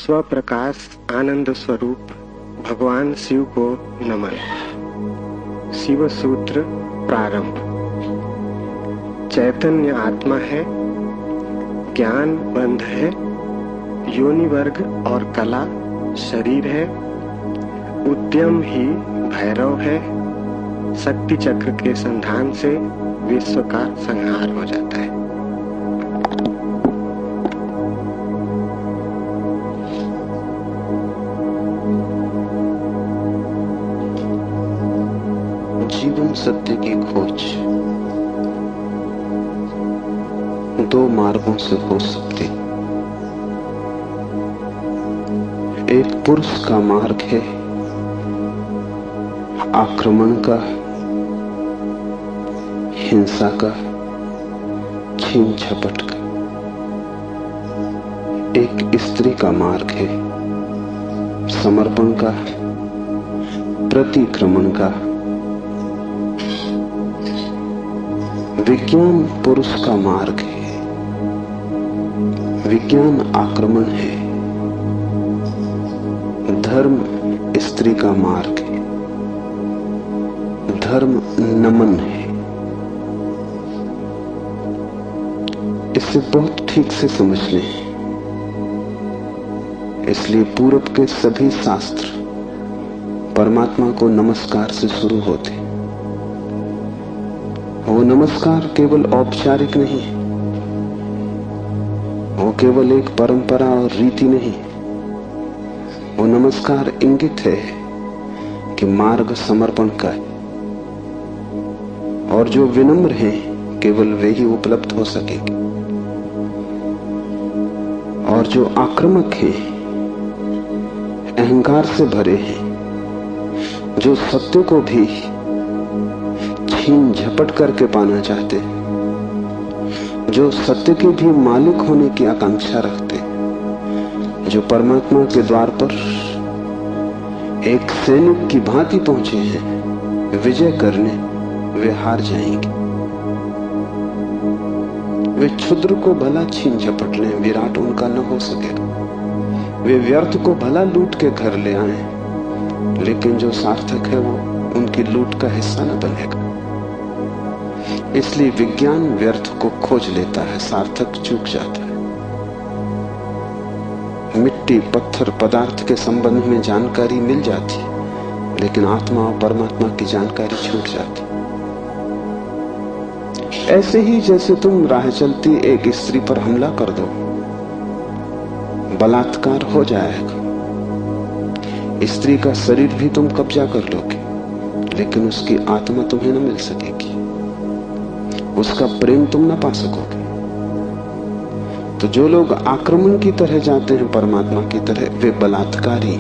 स्वप्रकाश आनंद स्वरूप भगवान शिव को नमन। शिव सूत्र प्रारंभ। चैतन्य आत्मा है, ज्ञान बंध है, योनि वर्ग और कला शरीर है, उद्यम ही भैरव है, शक्ति चक्र के संधान से विश्व का संहार हो जाता है। जीवन सत्य की खोज दो मार्गों से हो सकती। एक पुरुष का मार्ग है, आक्रमण का, हिंसा का, छीन झपट का। एक स्त्री का मार्ग है, समर्पण का, प्रतिक्रमण का। विज्ञान पुरुष का मार्ग है, विज्ञान आक्रमण है। धर्म स्त्री का मार्ग है, धर्म नमन है। इसे बहुत ठीक से समझ लें। इसलिए पूरब के सभी शास्त्र परमात्मा को नमस्कार से शुरू होते। वो नमस्कार केवल औपचारिक नहीं है, वो केवल एक परंपरा और रीति नहीं। वो नमस्कार इंगित है कि मार्ग समर्पण का है, और जो विनम्र हैं केवल वे ही उपलब्ध हो सकेंगे, और जो आक्रामक हैं, अहंकार से भरे हैं, जो सत्य को भी छीन झपट करके पाना चाहते, जो सत्य के भी मालिक होने की आकांक्षा रखते, जो परमात्मा के द्वार पर एक सैनिक की भांति पहुंचे हैं विजय करने, वे हार जाएंगे। वे क्षुद्र को भला छीन झपट लें, विराट उनका न हो सकेगा। वे व्यर्थ को भला लूट के घर ले आए, लेकिन जो सार्थक है वो उनकी लूट का हिस्सा न बनेगा। इसलिए विज्ञान व्यर्थ को खोज लेता है, सार्थक चूक जाता है। मिट्टी, पत्थर, पदार्थ के संबंध में जानकारी मिल जाती, लेकिन आत्मा और परमात्मा की जानकारी छूट जाती। ऐसे ही जैसे तुम राह चलती एक स्त्री पर हमला कर दो, बलात्कार हो जाएगा। स्त्री का शरीर भी तुम कब्जा कर लोगे, लेकिन उसकी आत्मा तुम्हें न मिल सकेगी, उसका प्रेम तुम न पा सकोगे। तो जो लोग आक्रमण की तरह जाते हैं परमात्मा की तरह, वे बलात्कारी।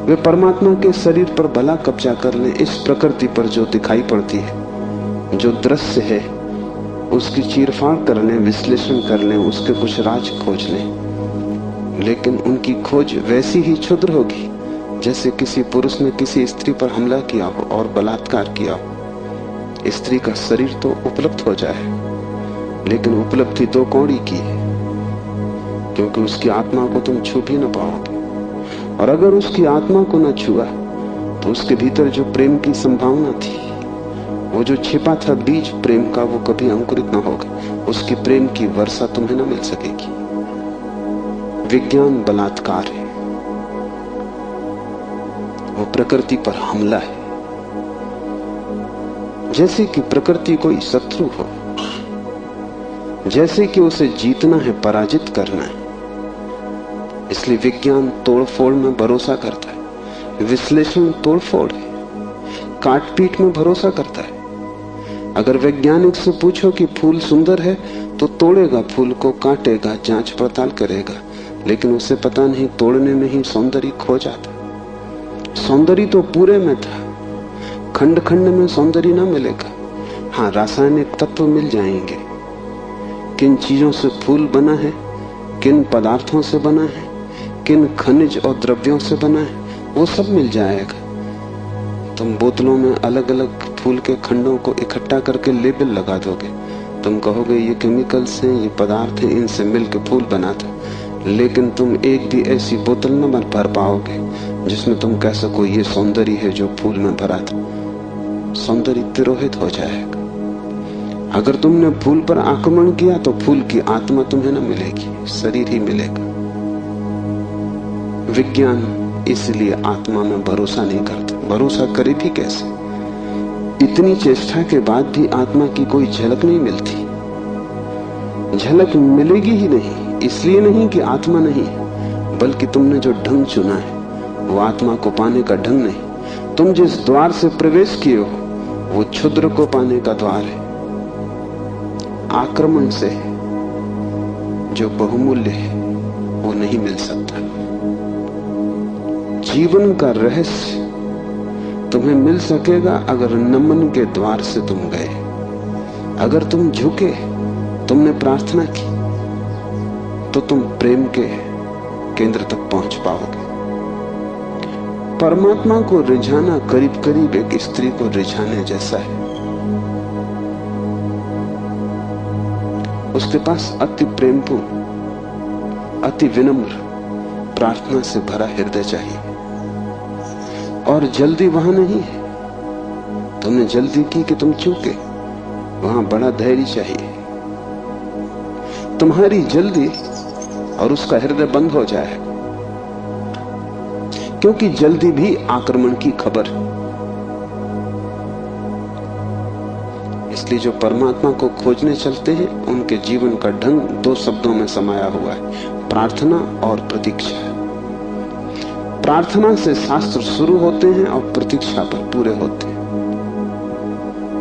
वे परमात्मा के शरीर पर भला कब्जा कर लें, इस प्रकृति पर जो दिखाई पड़ती है, जो दृश्य है, उसकी चीरफाड़ कर लें, विश्लेषण कर लें, उसके कुछ राज खोज लें, लेकिन उनकी खोज वैसी ही क्षुद्र होगी जैसे किसी पुरुष ने किसी स्त्री पर हमला किया हो और बलात्कार किया हो। स्त्री का शरीर तो उपलब्ध हो जाए, लेकिन उपलब्धि दो कौड़ी की है, क्योंकि उसकी आत्मा को तुम छू भी न पाओगे। और अगर उसकी आत्मा को न छुआ तो उसके भीतर जो प्रेम की संभावना थी, वो जो छिपा था बीज प्रेम का, वो कभी अंकुरित न होगा। उसकी प्रेम की वर्षा तुम्हें न मिल सकेगी। विज्ञान बलात्कार है, वो प्रकृति पर हमला है। जैसे कि प्रकृति कोई शत्रु हो, जैसे कि उसे जीतना है, पराजित करना है। इसलिए विज्ञान तोड़फोड़ में भरोसा करता है, विश्लेषण तोड़फोड़ है, काटपीट में भरोसा करता है। अगर वैज्ञानिक से पूछो कि फूल सुंदर है, तो तोड़ेगा फूल को, काटेगा, जांच पड़ताल करेगा, लेकिन उसे पता नहीं तोड़ने में ही सौंदर्य खो जाता। सौंदर्य तो पूरे में था, खंड खंड में सौंदर्य ना मिलेगा। हाँ, रासायनिक तत्व मिल जाएंगे। किन चीजों से फूल बना है, किन पदार्थों से बना है, किन खनिज और द्रव्यों से बना है, वो सब मिल जाएगा। तुम बोतलों में अलग अलग फूल के खंडों को इकट्ठा करके लेबल लगा दोगे, तुम कहोगे ये केमिकल्स हैं, ये पदार्थ हैं, इनसे मिलकर फूल बना था, लेकिन तुम एक भी ऐसी बोतल न भर पाओगे जिसमें तुम कह सको ये सौंदर्य है जो फूल में भरा था। सौंदर्य तिरोहित हो जाएगा। अगर तुमने फूल पर आक्रमण किया तो फूल की आत्मा तुम्हें न मिलेगी, शरीर ही मिलेगा। विज्ञान इसलिए आत्मा में भरोसा नहीं करता। भरोसा करे भी कैसे? इतनी चेष्टा के बाद भी आत्मा की कोई झलक नहीं मिलती। झलक मिलेगी ही नहीं, इसलिए नहीं कि आत्मा नहीं, बल्कि तुमने जो ढंग चुना है वो आत्मा को पाने का ढंग नहीं। तुम जिस द्वार से प्रवेश किए हो वो क्षुद्र को पाने का द्वार है। आक्रमण से जो बहुमूल्य है वो नहीं मिल सकता। जीवन का रहस्य तुम्हें मिल सकेगा अगर नमन के द्वार से तुम गए। अगर तुम झुके, तुमने प्रार्थना की, तो तुम प्रेम के केंद्र तक पहुंच पाओगे। परमात्मा को रिझाना करीब करीब एक स्त्री को रिझाने जैसा है। उसके पास अति प्रेमपूर्ण, अति विनम्र, प्रार्थना से भरा हृदय चाहिए। और जल्दी वहां नहीं है। तुमने जल्दी की कि तुम चूके, वहां बड़ा धैर्य चाहिए। तुम्हारी जल्दी और उसका हृदय बंद हो जाएगा, क्योंकि जल्दी भी आक्रमण की खबर है। इसलिए जो परमात्मा को खोजने चलते हैं उनके जीवन का ढंग दो शब्दों में समाया हुआ है, प्रार्थना और प्रतीक्षा। प्रार्थना से शास्त्र शुरू होते हैं और प्रतीक्षा पर पूरे होते हैं।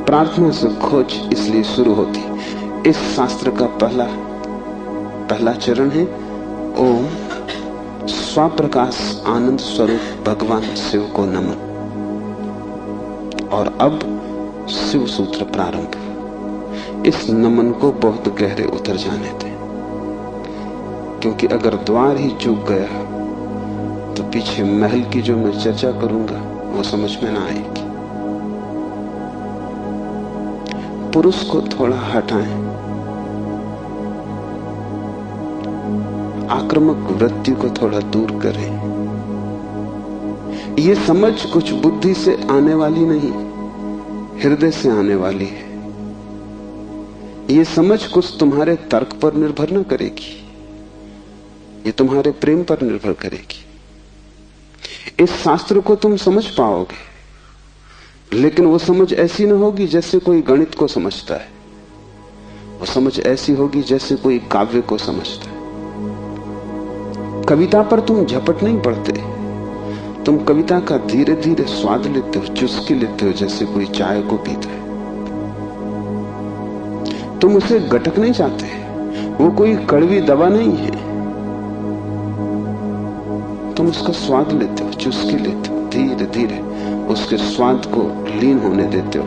प्रार्थना से खोज इसलिए शुरू होती है। इस शास्त्र का पहला चरण है ओम स्वप्रकाश आनंद स्वरूप भगवान शिव को नमन। और अब शिव सूत्र प्रारंभ। इस नमन को बहुत गहरे उतर जाने दें, क्योंकि अगर द्वार ही चूक गया तो पीछे महल की जो मैं चर्चा करूंगा वो समझ में ना आएगी। पुरुष को थोड़ा हटाएं, आक्रामक वृत्ति को थोड़ा दूर करें। ये समझ कुछ बुद्धि से आने वाली नहीं, हृदय से आने वाली है। ये समझ कुछ तुम्हारे तर्क पर निर्भर न करेगी, ये तुम्हारे प्रेम पर निर्भर करेगी। इस शास्त्र को तुम समझ पाओगे, लेकिन वो समझ ऐसी न होगी जैसे कोई गणित को समझता है। वो समझ ऐसी होगी जैसे कोई काव्य को समझता है। कविता पर तुम झपट नहीं पड़ते, तुम कविता का धीरे धीरे स्वाद लेते हो, चुस्की लेते हो, जैसे कोई चाय को पीता है। तुम उसे गटक नहीं चाहते, वो कोई कड़वी दवा नहीं है। तुम उसका स्वाद लेते हो, चुस्की लेते हो, धीरे धीरे उसके स्वाद को लीन होने देते हो।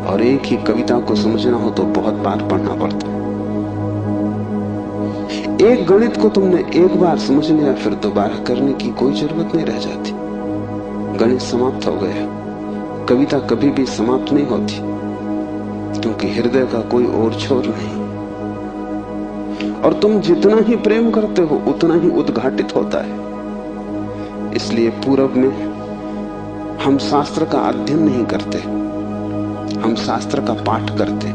और एक ही कविता को समझना हो तो बहुत बार पढ़ना पड़ता है। एक गणित को तुमने एक बार समझ लिया, फिर दोबारा करने की कोई जरूरत नहीं रह जाती। गणित समाप्त हो गया। कविता कभी भी समाप्त नहीं होती, क्योंकि हृदय का कोई और छोर नहीं। और तुम जितना ही प्रेम करते हो उतना ही उद्घाटित होता है। इसलिए पूरब में हम शास्त्र का अध्ययन नहीं करते, हम शास्त्र का पाठ करते।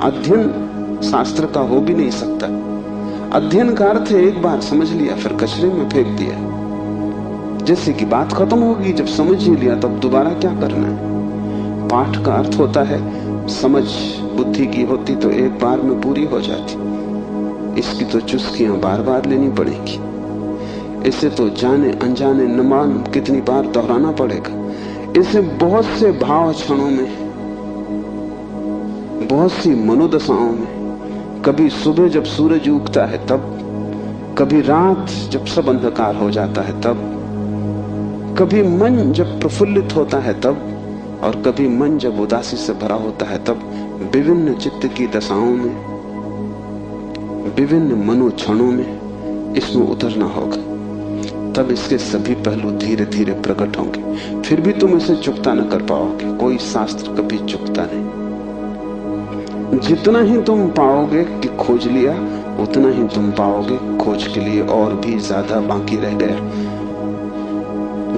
अध्ययन शास्त्र का हो भी नहीं सकता। अध्ययन का अर्थ है एक बार समझ लिया फिर कचरे में फेंक दिया। जैसे कि बात खत्म होगी, जब समझ ही लिया तब दोबारा क्या करना है। पाठ का अर्थ होता है समझ बुद्धि की होती तो एक बार में पूरी हो जाती। इसकी तो चुस्कियां बार बार लेनी पड़ेगी। इसे तो जाने अनजाने न मालूम कितनी बार दोहराना पड़ेगा। इसे बहुत से भाव क्षणों में, बहुत सी मनोदशाओं में, कभी सुबह जब सूरज उगता है तब, कभी रात जब सब अंधकार हो जाता है तब, कभी मन जब प्रफुल्लित होता है तब, और कभी मन जब उदासी से भरा होता है तब, विभिन्न चित्त की दशाओं में, विभिन्न मनोक्षणों में इसमें उतरना होगा। तब इसके सभी पहलू धीरे धीरे प्रकट होंगे। फिर भी तुम इसे चुकता न कर पाओगे। कोई शास्त्र कभी चुकता नहीं। जितना ही तुम पाओगे कि खोज लिया, उतना ही तुम पाओगे खोज के लिए और भी ज्यादा बाकी रह गया।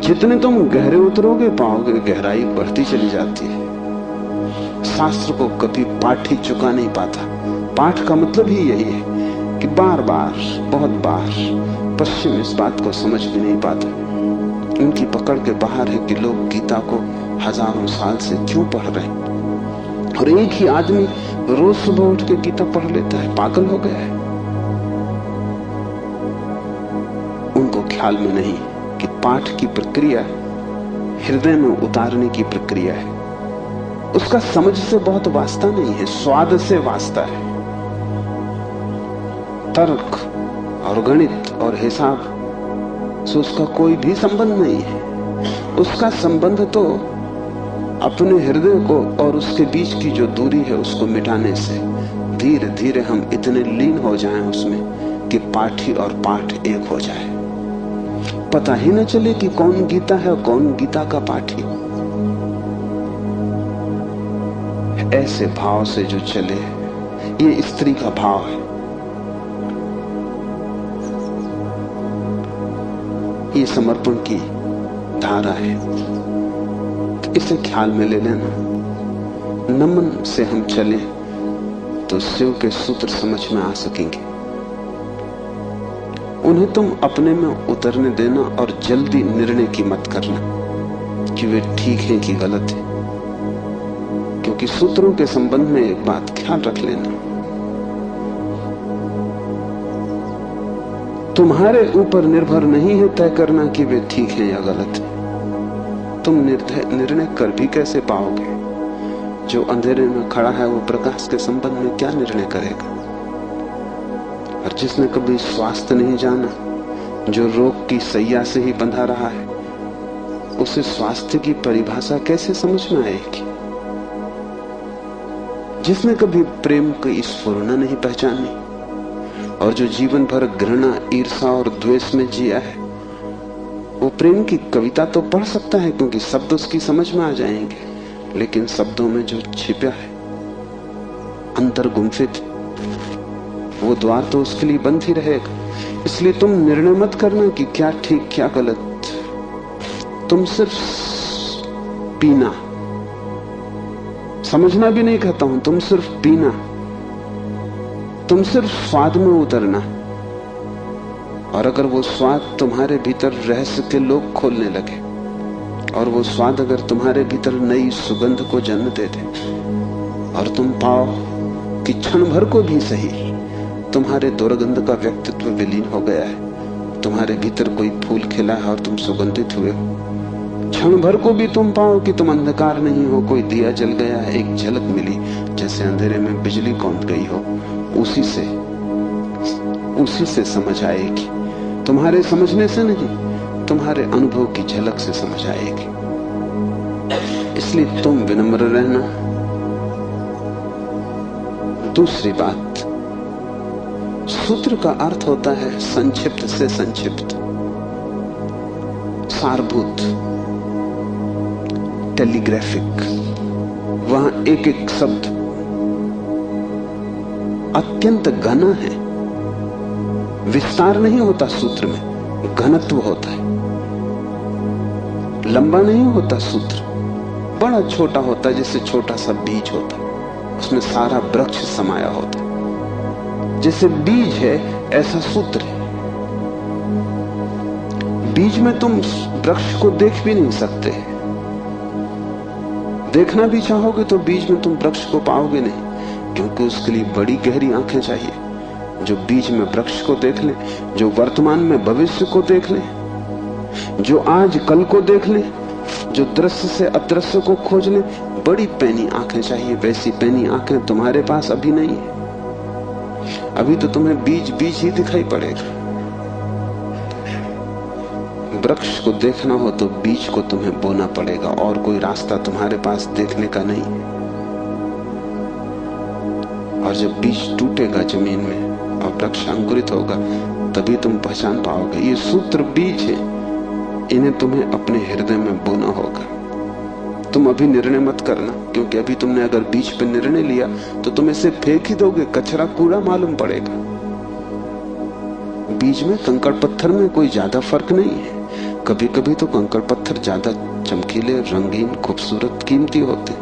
जितने तुम गहरे उतरोगे, पाओगे गहराई बढ़ती चली जाती है। शास्त्र को कभी पाठ ही चुका नहीं पाता। पाठ का मतलब ही यही है कि बार बार, बहुत बार पश्चिम इस बात को समझ भी नहीं पाता। उनकी पकड़ के बाहर है कि लोग गीता को हजारों साल से क्यों पढ़ रहे हैं, और एक ही आदमी रोज सुबह उठ के गीता पढ़ लेता है, पागल हो गया है। उनको ख्याल में नहीं कि पाठ की प्रक्रिया हृदय में उतारने की प्रक्रिया है। उसका समझ से बहुत वास्ता नहीं है, स्वाद से वास्ता है। तर्क और गणित और हिसाब से उसका कोई भी संबंध नहीं है। उसका संबंध तो अपने हृदय को और उसके बीच की जो दूरी है उसको मिटाने से। धीरे धीरे हम इतने लीन हो जाएं उसमें कि पाठी और पाठ एक हो जाए। पता ही न चले कि कौन गीता है और कौन गीता का पाठी। ऐसे भाव से जो चले, ये स्त्री का भाव है। ये समर्पण की धारा है। इसे ख्याल में ले लेना। नमन से हम चले तो शिव के सूत्र समझ में आ सकेंगे। उन्हें तुम अपने में उतरने देना और जल्दी निर्णय की मत करना कि वे ठीक हैं कि गलत है, क्योंकि सूत्रों के संबंध में एक बात ख्याल रख लेना, तुम्हारे ऊपर निर्भर नहीं है तय करना कि वे ठीक हैं या गलत है। तुम निर्णय कर भी कैसे पाओगे? जो अंधेरे में खड़ा है वो प्रकाश के संबंध में क्या निर्णय करेगा? और जिसने कभी स्वास्थ्य नहीं जाना, जो रोग की सैया से ही बंधा रहा है, उसे स्वास्थ्य की परिभाषा कैसे समझ में आएगी? जिसने कभी प्रेम की स्फुरना नहीं पहचानी और जो जीवन भर घृणा, ईर्षा और द्वेष में जिया है, वो प्रेम की कविता तो पढ़ सकता है क्योंकि शब्द उसकी समझ में आ जाएंगे, लेकिन शब्दों में जो छिपा है, अंतर गुम्फित, वो द्वार तो उसके लिए बंद ही रहेगा। इसलिए तुम निर्णय मत करना कि क्या ठीक क्या गलत। तुम सिर्फ पीना, समझना भी नहीं कहता हूं, तुम सिर्फ पीना, तुम सिर्फ स्वाद में उतरना। और अगर वो स्वाद तुम्हारे भीतर रहस्य के लोग खोलने लगे, और वो स्वाद अगर तुम्हारे भीतर नई सुगंध को जन्म दे दे, और तुम पाओ कि क्षण भर को भी सही तुम्हारे दुर्गंध का व्यक्तित्व विलीन हो गया है, तुम्हारे भीतर कोई फूल खिला है और तुम सुगंधित हुए हो, क्षण भर को भी तुम पाओ कि तुम अंधकार नहीं हो, कोई दिया जल गया है, एक झलक मिली जैसे अंधेरे में बिजली कौंध गई हो, उसी से समझ आएगी। तुम्हारे समझने से नहीं, तुम्हारे अनुभव की झलक से समझ आएगी। इसलिए तुम विनम्र रहना। दूसरी बात, सूत्र का अर्थ होता है संक्षिप्त से संक्षिप्त, सारभूत, टेलीग्राफिक। वहां एक एक शब्द अत्यंत घना है। विस्तार नहीं होता सूत्र में, घनत्व होता है। लंबा नहीं होता सूत्र, बड़ा छोटा होता है, जैसे छोटा सा बीज होता है, उसमें सारा वृक्ष समाया होता है। जैसे बीज है ऐसा सूत्र है। बीज में तुम वृक्ष को देख भी नहीं सकते, देखना भी चाहोगे तो बीज में तुम वृक्ष को पाओगे नहीं, क्योंकि उसके लिए बड़ी गहरी आंखें चाहिए जो बीज में वृक्ष को देख ले, जो वर्तमान में भविष्य को देख ले, जो आज कल को देख ले, जो दृश्य से अदृश्य को खोज ले। बड़ी पैनी आंखें चाहिए। वैसी पैनी आंखें तुम्हारे पास अभी नहीं है। अभी तो तुम्हें बीज बीज ही दिखाई पड़ेगा। वृक्ष को देखना हो तो बीज को तुम्हें बोना पड़ेगा, और कोई रास्ता तुम्हारे पास देखने का नहीं। और जब बीज टूटेगा जमीन में और वृक्ष अंकुरित होगा, तभी तुम पहचान पाओगे ये सूत्र बीज है, इन्हें तुम्हें अपने हृदय में बोना होगा। तुम अभी निर्णय मत करना, क्योंकि अभी तुमने अगर बीच पे निर्णय लिया तो तुम इसे फेंक ही दोगे, कचरा कूड़ा मालूम पड़ेगा। बीज में कंकड़ पत्थर में कोई ज्यादा फर्क नहीं है। कभी कभी तो कंकड़ पत्थर ज्यादा चमकीले, रंगीन, खूबसूरत, कीमती होते,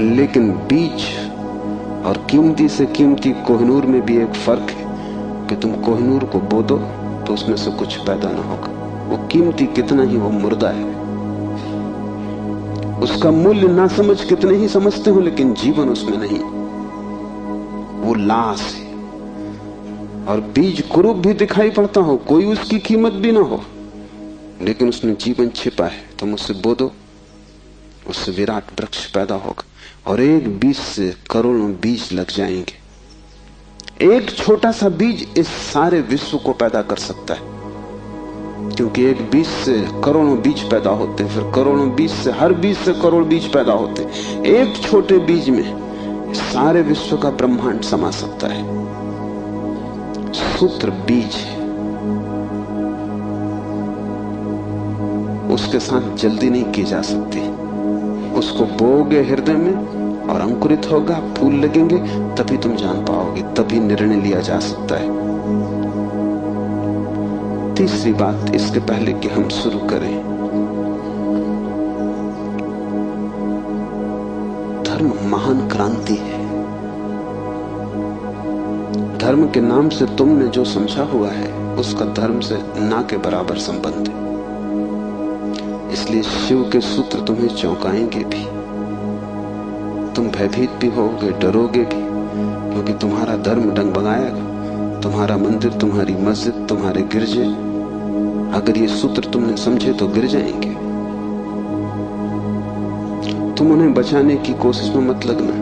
लेकिन बीज और कीमती से कीमती कोहिनूर में भी एक फर्क है कि तुम कोहिनूर को बो दो तो उसमें से कुछ पैदा ना होगा। वो कीमती कितना ही वो मुर्दा है, उसका मूल्य ना समझ कितने ही समझते हो, लेकिन जीवन उसमें नहीं, वो लाश है। और बीज कुरूप भी दिखाई पड़ता हो, कोई उसकी कीमत भी ना हो, लेकिन उसमें जीवन छिपा है। तुम उससे बो दो, उससे विराट वृक्ष पैदा होगा। और एक बीज से करोड़ों बीज लग जाएंगे। एक छोटा सा बीज इस सारे विश्व को पैदा कर सकता है, क्योंकि एक बीज से करोड़ों बीज पैदा होते हैं, फिर करोड़ों बीज से, हर बीज से करोड़ बीज पैदा होते हैं। एक छोटे बीज में सारे विश्व का ब्रह्मांड समा सकता है। सूत्र बीज है, उसके साथ जल्दी नहीं की जा सकती। उसको बोओगे हृदय में और अंकुरित होगा, फूल लगेंगे, तभी तुम जान पाओगे, तभी निर्णय लिया जा सकता है। तीसरी बात, इसके पहले कि हम शुरू करें, धर्म महान क्रांति है। धर्म के नाम से तुमने जो समझा हुआ है उसका धर्म से ना के बराबर संबंध है। इसलिए शिव के सूत्र तुम्हें चौंकाएंगे भी, तुम भयभीत भी होगे, डरोगे भी, क्योंकि तुम्हारा धर्म डगमगाएगा। तुम्हारा मंदिर, तुम्हारी मस्जिद, तुम्हारे गिरजे, अगर ये सूत्र तुमने समझे तो गिर जाएंगे। तुम उन्हें बचाने की कोशिश में मत लगना,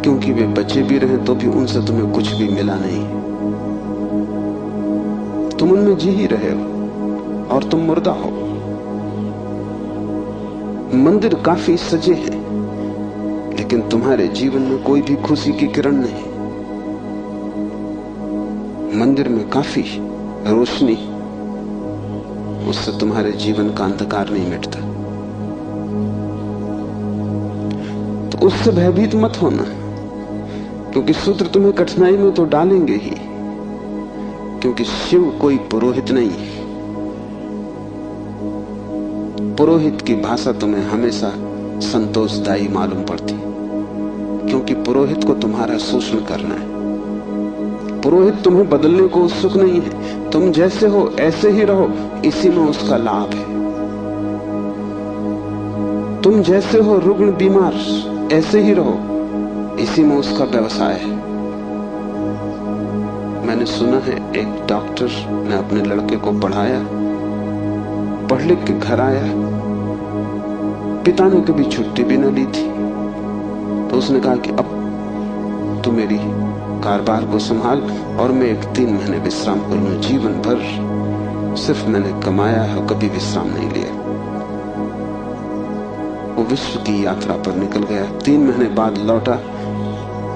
क्योंकि वे बचे भी रहे तो भी उनसे तुम्हें कुछ भी मिला नहीं। तुम उनमें जी ही रहे हो और तुम मुर्दा हो। मंदिर काफी सजे हैं, लेकिन तुम्हारे जीवन में कोई भी खुशी की किरण नहीं। मंदिर में काफी रोशनी, उससे तुम्हारे जीवन का अंधकार नहीं मिटता। तो उससे भयभीत मत होना, क्योंकि सूत्र तुम्हें कठिनाई में तो डालेंगे ही, क्योंकि शिव कोई पुरोहित नहीं है। पुरोहित की भाषा तुम्हें हमेशा संतोषदायी मालूम पड़ती, क्योंकि पुरोहित को तुम्हारा शोषण करना है। पुरोहित तुम्हें बदलने को उत्सुक नहीं है। तुम जैसे हो ऐसे ही रहो, इसी में उसका लाभ है। तुम जैसे हो रुग्ण बीमार, ऐसे ही रहो, इसी में उसका व्यवसाय है। मैंने सुना है एक डॉक्टर ने अपने लड़के को पढ़ाया, पढ़ लिख के घर आया, पिता ने कभी छुट्टी भी न ली थी, तो उसने कहा कि अब तू मेरी कारोबार को संभाल और मैं 3 महीने विश्राम कर लूं। जीवन भर सिर्फ मैंने कमाया है, कभी विश्राम नहीं लिया। वो विश्व की यात्रा पर निकल गया। 3 महीने बाद लौटा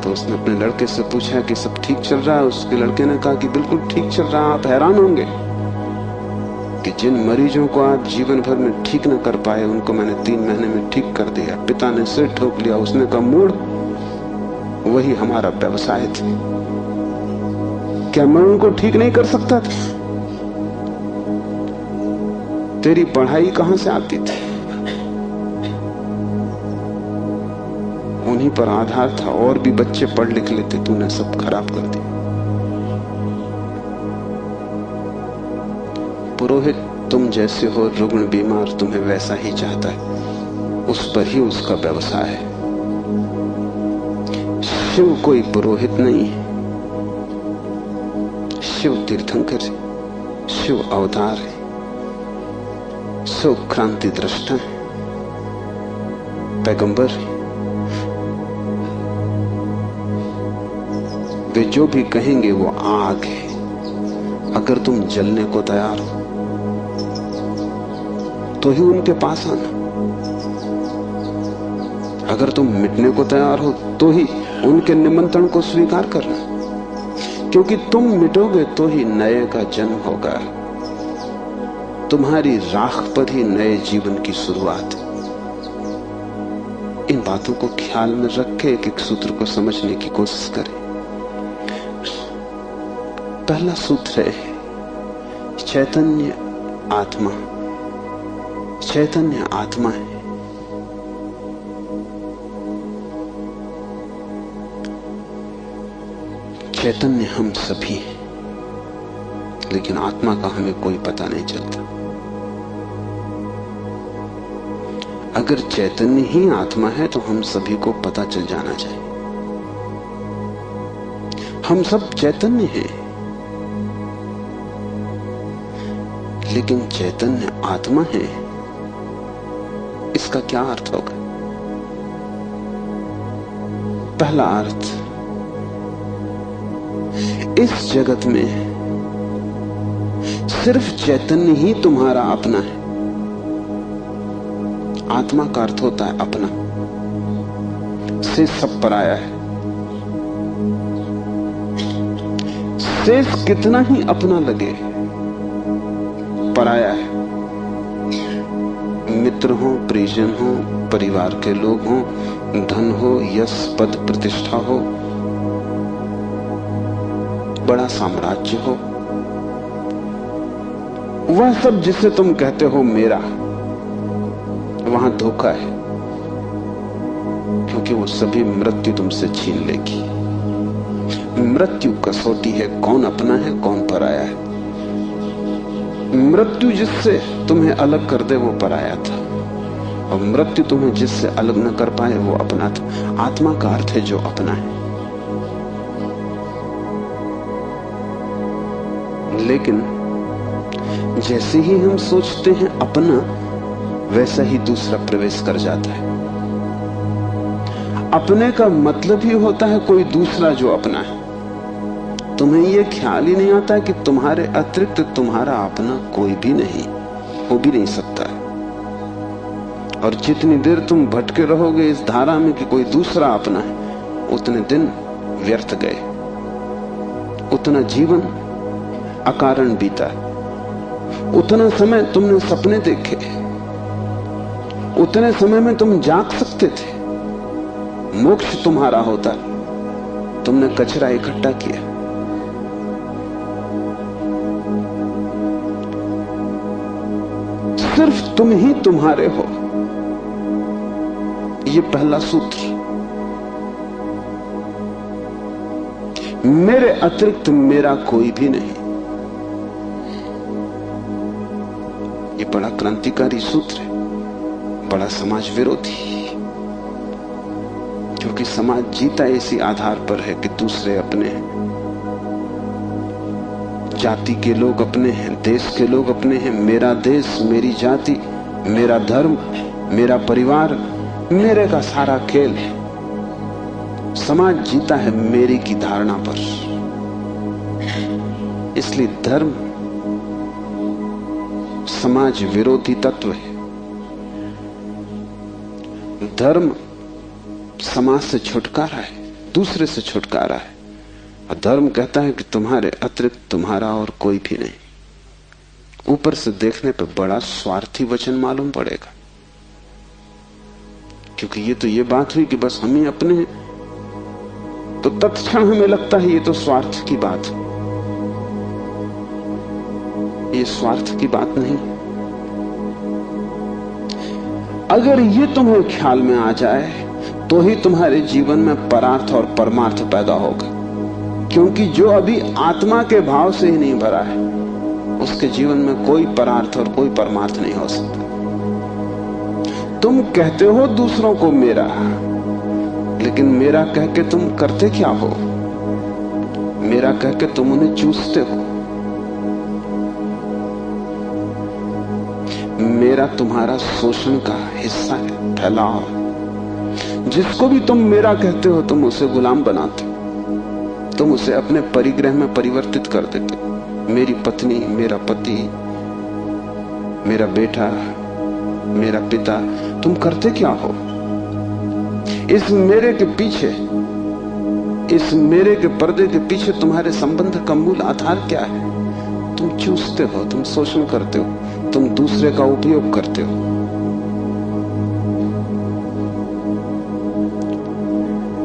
तो उसने अपने लड़के से पूछा कि सब ठीक चल रहा है। उसके लड़के ने कहा कि बिल्कुल ठीक चल रहा है। आप हैरान होंगे कि जिन मरीजों को आप जीवन भर में ठीक न कर पाए, उनको मैंने 3 महीने में ठीक कर दिया। पिता ने सिर ठोक लिया। उसने कहा, मूढ़, वही हमारा व्यवसाय था। क्या मैं उनको ठीक नहीं कर सकता था? तेरी पढ़ाई कहां से आती थी? उन्हीं पर आधार था, और भी बच्चे पढ़ लिख लेते, तूने सब खराब कर दिया। पुरोहित तुम जैसे हो, रुग्ण बीमार तुम्हें वैसा ही चाहता है, उस पर ही उसका व्यवसाय है। शिव कोई पुरोहित नहीं है, शिव तीर्थंकर है, शिव अवतार है, शिव क्रांति दृष्टा है, पैगंबर है। वे जो भी कहेंगे वो आग है। अगर तुम जलने को तैयार हो तो ही उनके पास आना। अगर तुम मिटने को तैयार हो तो ही उनके निमंत्रण को स्वीकार करना, क्योंकि तुम मिटोगे तो ही नए का जन्म होगा। तुम्हारी राख पर ही नए जीवन की शुरुआत है। इन बातों को ख्याल में रख के एक एक सूत्र को समझने की कोशिश करें। पहला सूत्र है चैतन्य आत्मा। चैतन्य आत्मा है। चैतन्य हम सभी हैं, लेकिन आत्मा का हमें कोई पता नहीं चलता। अगर चैतन्य ही आत्मा है तो हम सभी को पता चल जाना चाहिए। हम सब चैतन्य हैं, लेकिन चैतन्य आत्मा है, इसका क्या अर्थ होगा? पहला अर्थ, इस जगत में सिर्फ चैतन्य ही तुम्हारा अपना है। आत्मा का अर्थ होता है अपना, से सब पराया है। शेष कितना ही अपना लगे, पराया है। मित्र हो, परिजन हो, परिवार के लोग हो, धन हो, यश पद प्रतिष्ठा हो, बड़ा साम्राज्य हो, वह सब जिसे तुम कहते हो मेरा, वहां धोखा है, क्योंकि वो सभी मृत्यु तुमसे छीन लेगी। मृत्यु कसौटी है, कौन अपना है कौन पराया है। मृत्यु जिससे तुम्हें अलग कर दे वो पराया था, और मृत्यु तुम्हें जिससे अलग न कर पाए वो अपना था। आत्मा का अर्थ है जो अपना है। लेकिन जैसे ही हम सोचते हैं अपना, वैसा ही दूसरा प्रवेश कर जाता है। अपने का मतलब ही होता है कोई दूसरा जो अपना है। तुम्हें यह ख्याल ही नहीं आता कि तुम्हारे अतिरिक्त तुम्हारा अपना कोई भी नहीं, हो भी नहीं सकता है। और जितनी देर तुम भटके रहोगे इस धारा में कि कोई दूसरा अपना है, उतने दिन व्यर्थ गए, उतना जीवन अकारण बीता। उतना समय तुमने सपने देखे, उतने समय में तुम जाग सकते थे, मोक्ष तुम्हारा होता, तुमने कचरा इकट्ठा किया। सिर्फ तुम ही तुम्हारे हो, ये पहला सूत्र। मेरे अतिरिक्त मेरा कोई भी नहीं। ये बड़ा क्रांतिकारी सूत्र है, बड़ा समाज विरोधी, क्योंकि समाज जीता इसी आधार पर है कि दूसरे अपने हैं, जाति के लोग अपने हैं, देश के लोग अपने हैं। मेरा देश, मेरी जाति, मेरा धर्म, मेरा परिवार, मेरे का सारा खेल है। समाज जीता है मेरी की धारणा पर। इसलिए धर्म समाज विरोधी तत्व है। धर्म समाज से छुटकारा है, दूसरे से छुटकारा है। और धर्म कहता है कि तुम्हारे अतिरिक्त तुम्हारा और कोई भी नहीं। ऊपर से देखने पर बड़ा स्वार्थी वचन मालूम पड़ेगा, क्योंकि ये बात हुई कि बस हम ही अपने हैं, तो तत्क्षण हमें लगता है ये तो स्वार्थ की बात है। ये स्वार्थ की बात नहीं। अगर ये तुम्हें ख्याल में आ जाए तो ही तुम्हारे जीवन में परार्थ और परमार्थ पैदा होगा, क्योंकि जो अभी आत्मा के भाव से ही नहीं भरा है, उसके जीवन में कोई परार्थ और कोई परमार्थ नहीं हो सकता। तुम कहते हो दूसरों को मेरा, लेकिन मेरा कह के तुम करते क्या हो? मेरा कह के तुम उन्हें चूसते हो। मेरा तुम्हारा शोषण का हिस्सा है, फैलाव। जिसको भी तुम मेरा कहते हो तुम उसे गुलाम बनाते हो, तुम उसे अपने परिग्रह में परिवर्तित कर देते हो। मेरी पत्नी, मेरा पति, मेरा बेटा, मेरा पिता, तुम करते क्या हो? इस मेरे के पीछे, इस मेरे के पर्दे के पीछे तुम्हारे संबंध का मूल आधार क्या है? तुम चूसते हो, तुम शोषण करते हो, तुम दूसरे का उपयोग करते हो।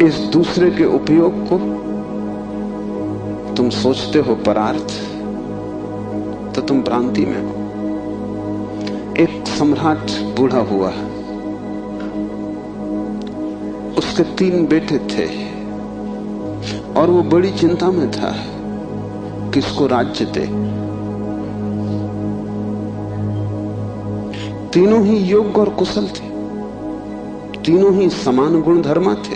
इस दूसरे के उपयोग को तुम सोचते हो परार्थ, तो तुम भ्रांति में हो। एक सम्राट बूढ़ा हुआ, उसके 3 बेटे थे और वो बड़ी चिंता में था किसको राज्य दे। तीनों ही योग्य और कुशल थे, तीनों ही समान गुणधर्मा थे,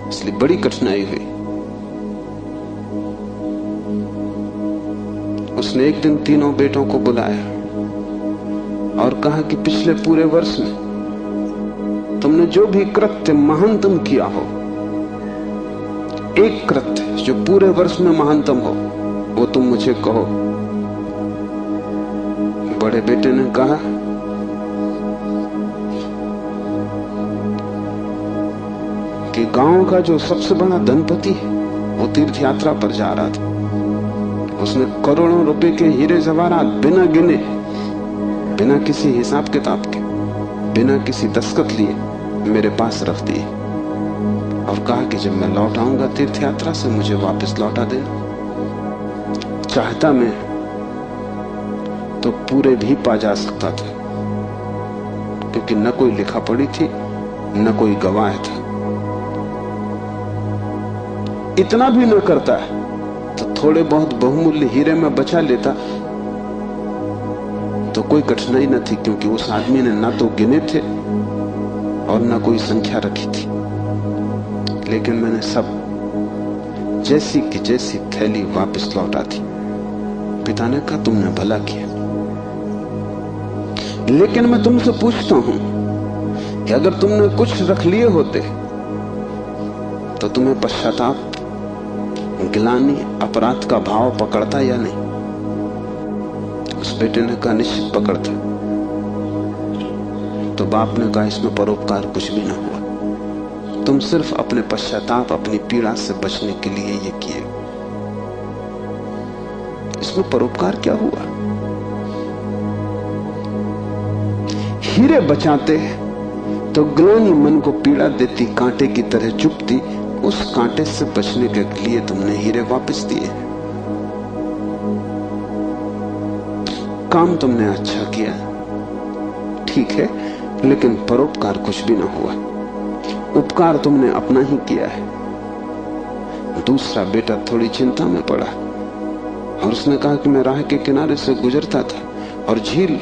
इसलिए बड़ी कठिनाई हुई। उसने एक दिन तीनों बेटों को बुलाया और कहा कि पिछले पूरे वर्ष में तुमने जो भी कृत्य महानतम किया हो, एक कृत्य जो पूरे वर्ष में महानतम हो, वो तुम मुझे कहो। बड़े बेटे ने कहा कि गांव का जो सबसे बड़ा धनपति है वो तीर्थ यात्रा पर जा रहा था। उसने करोड़ों रुपए के हीरे जवाहरात बिना गिने, बिना किसी हिसाब किताब के, बिना किसी दस्तखत लिए मेरे पास रख दिए और कहा कि जब मैं लौट आऊंगा तीर्थ यात्रा से मुझे वापस लौटा देना। चाहता मैं तो पूरे भी पा जा सकता था, क्योंकि न कोई लिखा पड़ी थी न कोई गवाह था। इतना भी न करता तो थोड़े बहुत बहुमूल्य हीरे में बचा लेता तो कोई कठिनाई न थी, क्योंकि उस आदमी ने ना तो गिने थे और ना कोई संख्या रखी थी। लेकिन मैंने सब जैसी की जैसी थैली वापस लौटा दी। पिता ने कहा तुमने भला किया, लेकिन मैं तुमसे पूछता हूं कि अगर तुमने कुछ रख लिए होते तो तुम्हें पश्चाताप, गिलानी, अपराध का भाव पकड़ता या नहीं? उस बेटे ने कहा निश्चित पकड़ता। तो बाप ने कहा इसमें परोपकार कुछ भी ना हुआ, तुम सिर्फ अपने पश्चाताप, अपनी पीड़ा से बचने के लिए ये किए। इसमें परोपकार क्या हुआ? हीरे बचाते तो ग्लानि मन को पीड़ा देती, कांटे की तरह चुभती। उस कांटे से बचने के लिए तुमने हीरे वापस दिए। काम तुमने अच्छा किया, ठीक है, लेकिन परोपकार कुछ भी ना हुआ। उपकार तुमने अपना ही किया है। दूसरा बेटा थोड़ी चिंता में पड़ा और उसने कहा कि मैं राह के किनारे से गुजरता था और झील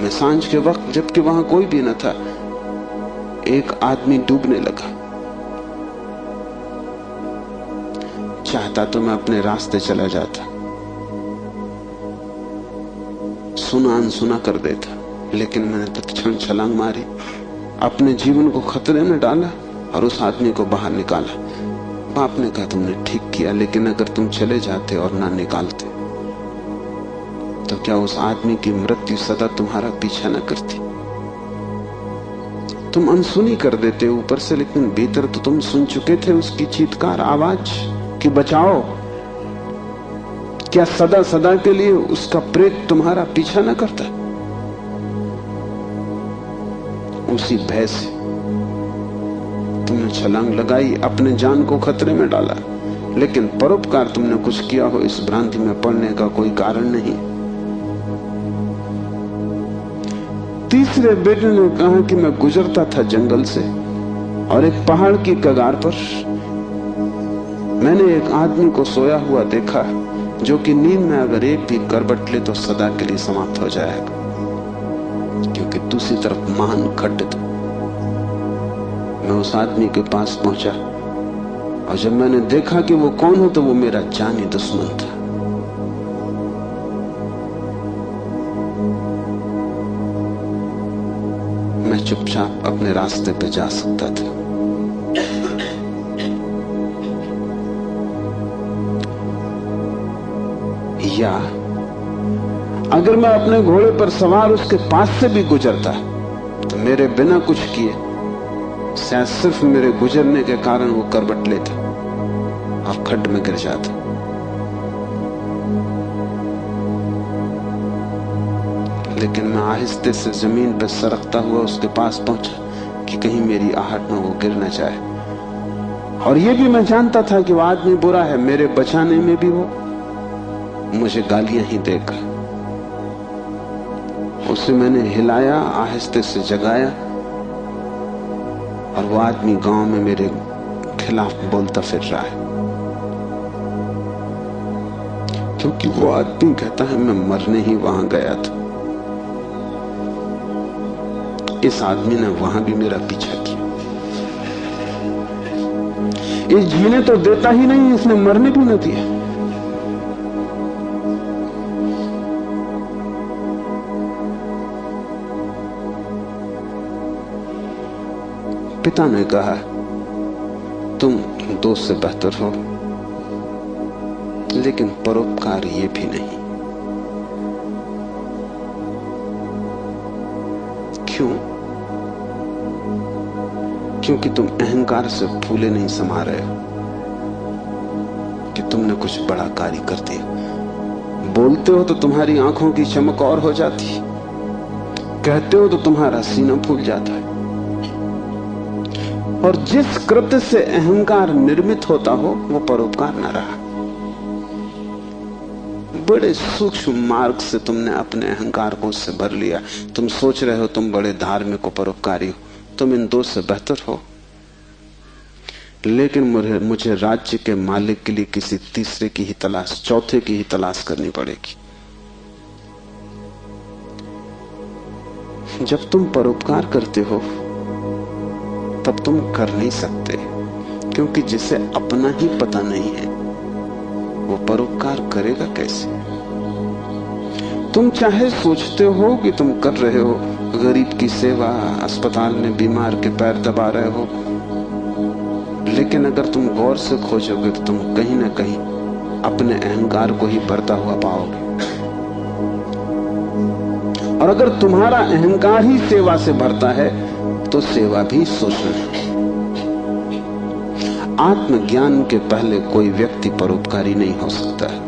में सांझ के वक्त, जबकि वहां कोई भी न था, एक आदमी डूबने लगा। चाहता तो मैं अपने रास्ते चला जाता, सुना अनसुना कर देता, लेकिन मैंने तत्क्षण छलांग मारी, अपने जीवन को खतरे में डाला और उस आदमी को बाहर निकाला। बाप ने कहा तुमने ठीक किया, लेकिन अगर तुम चले जाते और ना निकालते तो क्या उस आदमी की मृत्यु सदा तुम्हारा पीछा न करती? तुम अनसुनी कर देते ऊपर से, लेकिन भीतर तो तुम सुन चुके थे उसकी चीत्कार आवाज कि बचाओ। क्या सदा सदा के लिए उसका प्रेत तुम्हारा पीछा न करता? उसी भय से तुमने छलांग लगाई, अपने जान को खतरे में डाला, लेकिन परोपकार तुमने कुछ किया हो इस भ्रांति में पड़ने का कोई कारण नहीं। तीसरे बेटे ने कहा कि मैं गुजरता था जंगल से और एक पहाड़ की कगार पर मैंने एक आदमी को सोया हुआ देखा, जो कि नींद में अगर एक भी करवट ले तो सदा के लिए समाप्त हो जाएगा, क्योंकि दूसरी तरफ महान खड्ड था। मैं उस आदमी के पास पहुंचा और जब मैंने देखा कि वो कौन हो तो वो मेरा जानी दुश्मन था। मैं चुपचाप अपने रास्ते पे जा सकता था। या अगर मैं अपने घोड़े पर सवार उसके पास से भी गुजरता तो मेरे बिना कुछ किए शायद सिर्फ मेरे गुजरने के कारण वो करवट लेता और खड्ड में गिर जाता। लेकिन मैं आहिस्ते से जमीन पर सरकता हुआ उसके पास पहुंचा कि कहीं मेरी आहट में वो गिर न जाए। और ये भी मैं जानता था कि वो आदमी बुरा है, मेरे बचाने में भी वो मुझे गालियां ही देगा। उसे मैंने हिलाया, आहिस्ते से जगाया, और वो आदमी गांव में मेरे खिलाफ बोलता फिर रहा है, क्योंकि वो आदमी कहता है मैं मरने ही वहां गया था। इस आदमी ने वहां भी मेरा पीछा किया। इस जीने तो देता ही नहीं, इसने मरने भी न दिया। पिता ने कहा तुम दोस्त से बेहतर हो, लेकिन परोपकार ये भी नहीं। क्यों? क्योंकि तुम अहंकार से फूले नहीं समा रहे हो कि तुमने कुछ बड़ा कार्य कर दिया। बोलते हो तो तुम्हारी आंखों की चमक और हो जाती, कहते हो तो तुम्हारा सीना फूल जाता है। और जिस कृत्य से अहंकार निर्मित होता हो वो परोपकार न रहा। बड़े सूक्ष्म मार्ग से तुमने अपने अहंकार को उससे भर लिया। तुम सोच रहे हो तुम बड़े धार्मिक और परोपकारी हो, तुम इन दो से बेहतर हो। लेकिन मुझे राज्य के मालिक के लिए किसी तीसरे की ही तलाश, चौथे की ही तलाश करनी पड़ेगी। जब तुम परोपकार करते हो तब तुम कर नहीं सकते, क्योंकि जिसे अपना ही पता नहीं है वो परोपकार करेगा कैसे? तुम चाहे सोचते हो कि तुम कर रहे हो गरीब की सेवा, अस्पताल में बीमार के पैर दबा रहे हो, लेकिन अगर तुम गौर से खोजोगे तो तुम कहीं ना कहीं अपने अहंकार को ही बढ़ता हुआ पाओगे। और अगर तुम्हारा अहंकार ही सेवा से भरता है तो सेवा भी शोषण है। आत्मज्ञान के पहले कोई व्यक्ति परोपकारी नहीं हो सकता है,